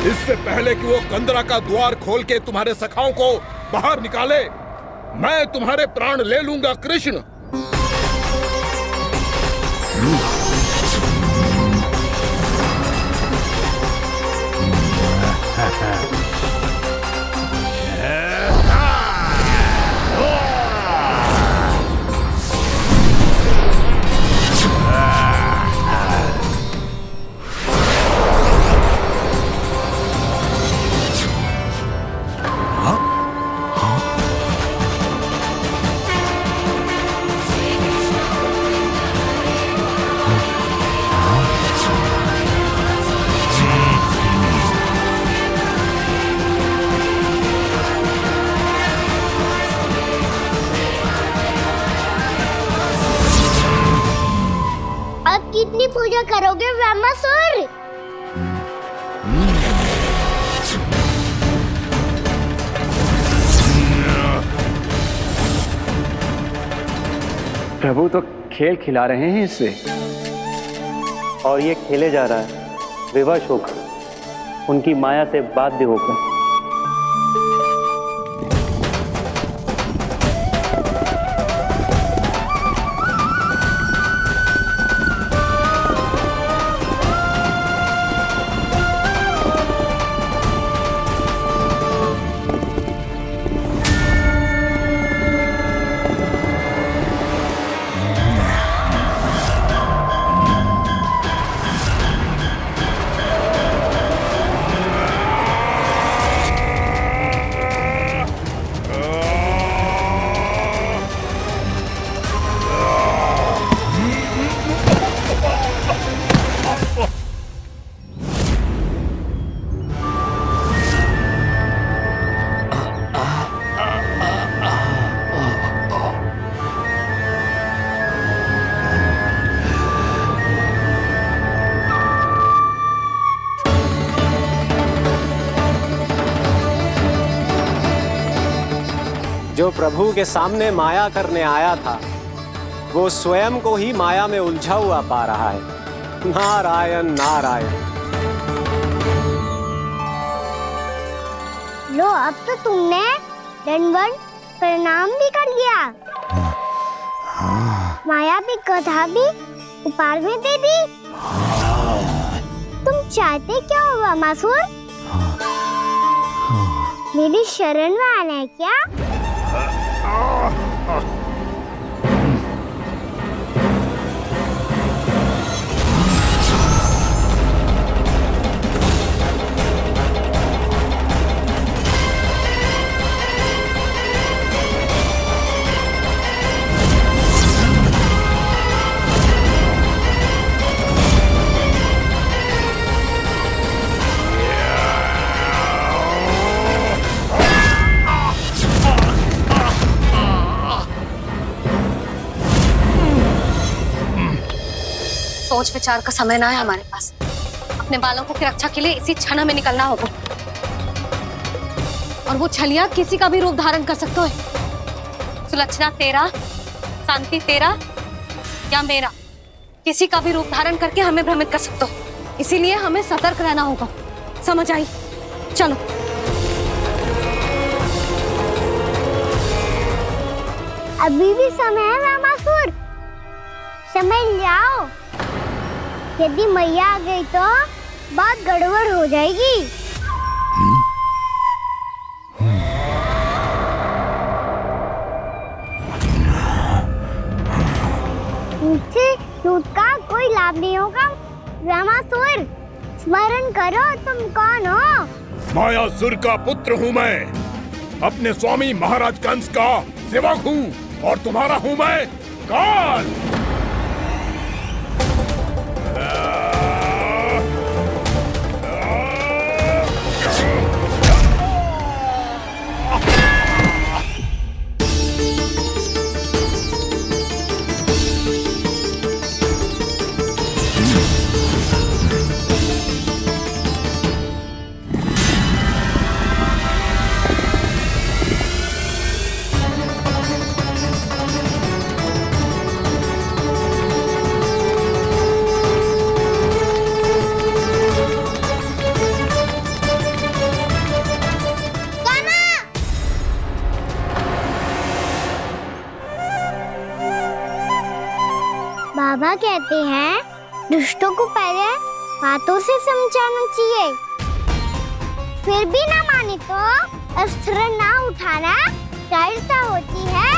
इससे पहले कि वो कंदरा का द्वार खोल के तुम्हारे सखाओं को बाहर निकाले, मैं तुम्हारे प्राण ले लूंगा कृष्ण। इतनी पूजा करोगे ब्रह्मासुर? प्रभु तो खेल खिला रहे हैं इससे, और ये खेले जा रहा है विवश होकर, उनकी माया से बाध्य होकर। जो प्रभु के सामने माया करने आया था, वो स्वयं को ही माया में उलझा हुआ पा रहा है। नारायण नारायण। लो, अब तो तुमने दंडवत प्रणाम भी कर लिया, माया भी कथा भी उपहार में दे दी। तुम चाहते क्या हो ब्रह्मासुर? मेरी शरण में आना है क्या? सोच विचार का समय ना है हमारे पास। अपने बालकों की रक्षा के लिए इसी क्षण में निकलना होगा। और वो छलिया किसी का भी रूप धारण कर सकता है। सुलक्षणा तेरा, शांति तेरा या मेरा, किसी का भी रूप धारण करके हमें भ्रमित कर सकते हो। इसीलिए हमें सतर्क रहना होगा। समझ आई? चलो। अभी भी समय है ब्रह्मासुर, समझ जाओ। यदि मैया आ गई तो बात गड़बड़ हो जाएगी। मुझसे झूठ का कोई लाभ नहीं होगा। ब्रह्मासुर, स्मरण करो तुम कौन हो? मायासुर का पुत्र हूँ मैं, अपने स्वामी महाराज कंस का सेवक हूँ, और तुम्हारा हूँ मैं काल। बाबा कहते हैं दुष्टों को पहले बातों से समझाना चाहिए, फिर भी ना माने तो अस्त्र ना उठाना कायरता होती है।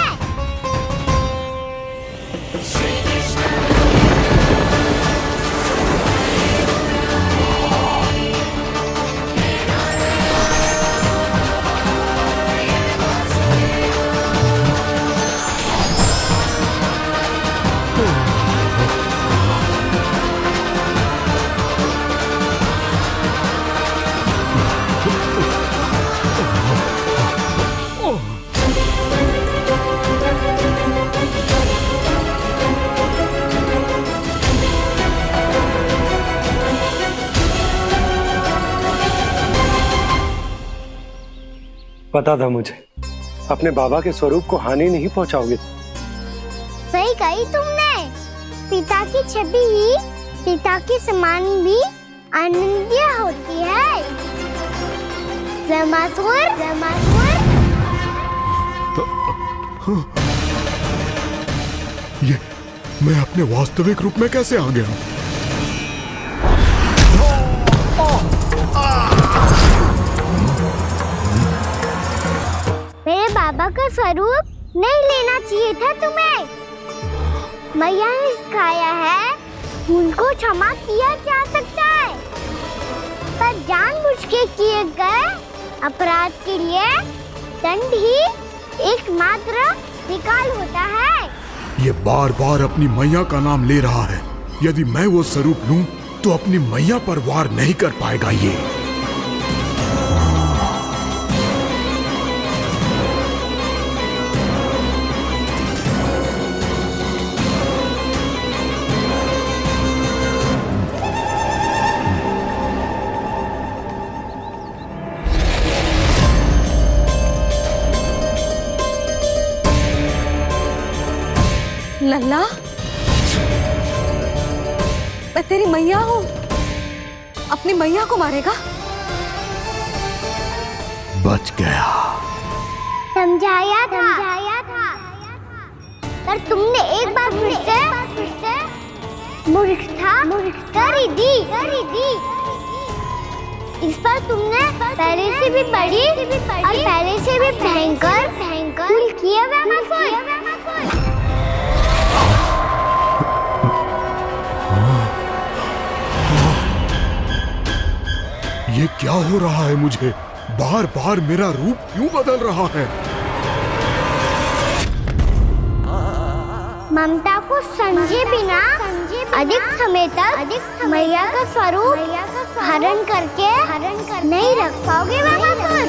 पता था मुझे अपने बाबा के स्वरूप को हानि नहीं पहुंचाओगे। सही कही तुमने। पिता की छवि ही पिता के समान भी आनंदीय होती है। ब्रह्मासुर, ब्रह्मासुर। ये मैं अपने वास्तविक रूप में कैसे आ गया? मेरे बाबा का स्वरूप नहीं लेना चाहिए था तुम्हें। मैया ने सिखाया है उनको क्षमा किया जा सकता है, पर जानबूझ के किए गए अपराध के लिए दंड ही एकमात्र विकल्प होता है। ये बार बार अपनी मैया का नाम ले रहा है। यदि मैं वो स्वरूप लूं तो अपनी मैया पर वार नहीं कर पाएगा ये। लल्ला, मैं तेरी मैया हूँ। अपनी मैया को मारेगा? बच गया। समझाया था, पर तुमने एक बार फिर से मूर्खता कर ही दी। इस पर तुमने पहले से भी बड़ी और पहले से भी भयंकर भूल किया ब्रह्मासुर। ये क्या हो रहा है मुझे? बार बार मेरा रूप क्यों बदल रहा है? ममता को समझे बिना अधिक समय तक मैया का स्वरूप हरण करके नहीं रख पाओगे ब्रह्मासुर।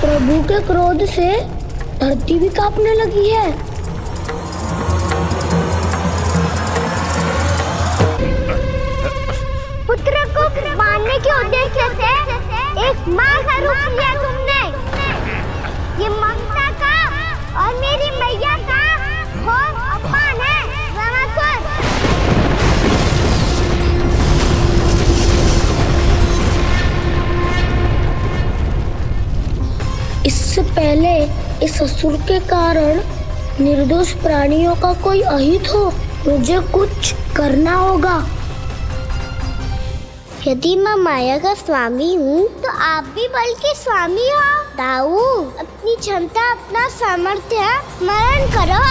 प्रभु के क्रोध से धरती भी कांपने लगी है। पुत्र को मारने के उद्देश्य से एक मां का रूप लिया तुमने। ये ममता का और मेरी मैया का घोर अपमान है ब्रह्मासुर। इससे पहले इस असुर के कारण निर्दोष प्राणियों का कोई अहित हो, मुझे कुछ करना होगा। यदि मैं माया का स्वामी हूँ तो आप भी बल के स्वामी हो। दाऊ, अपनी क्षमता, अपना सामर्थ्य स्मरण करो।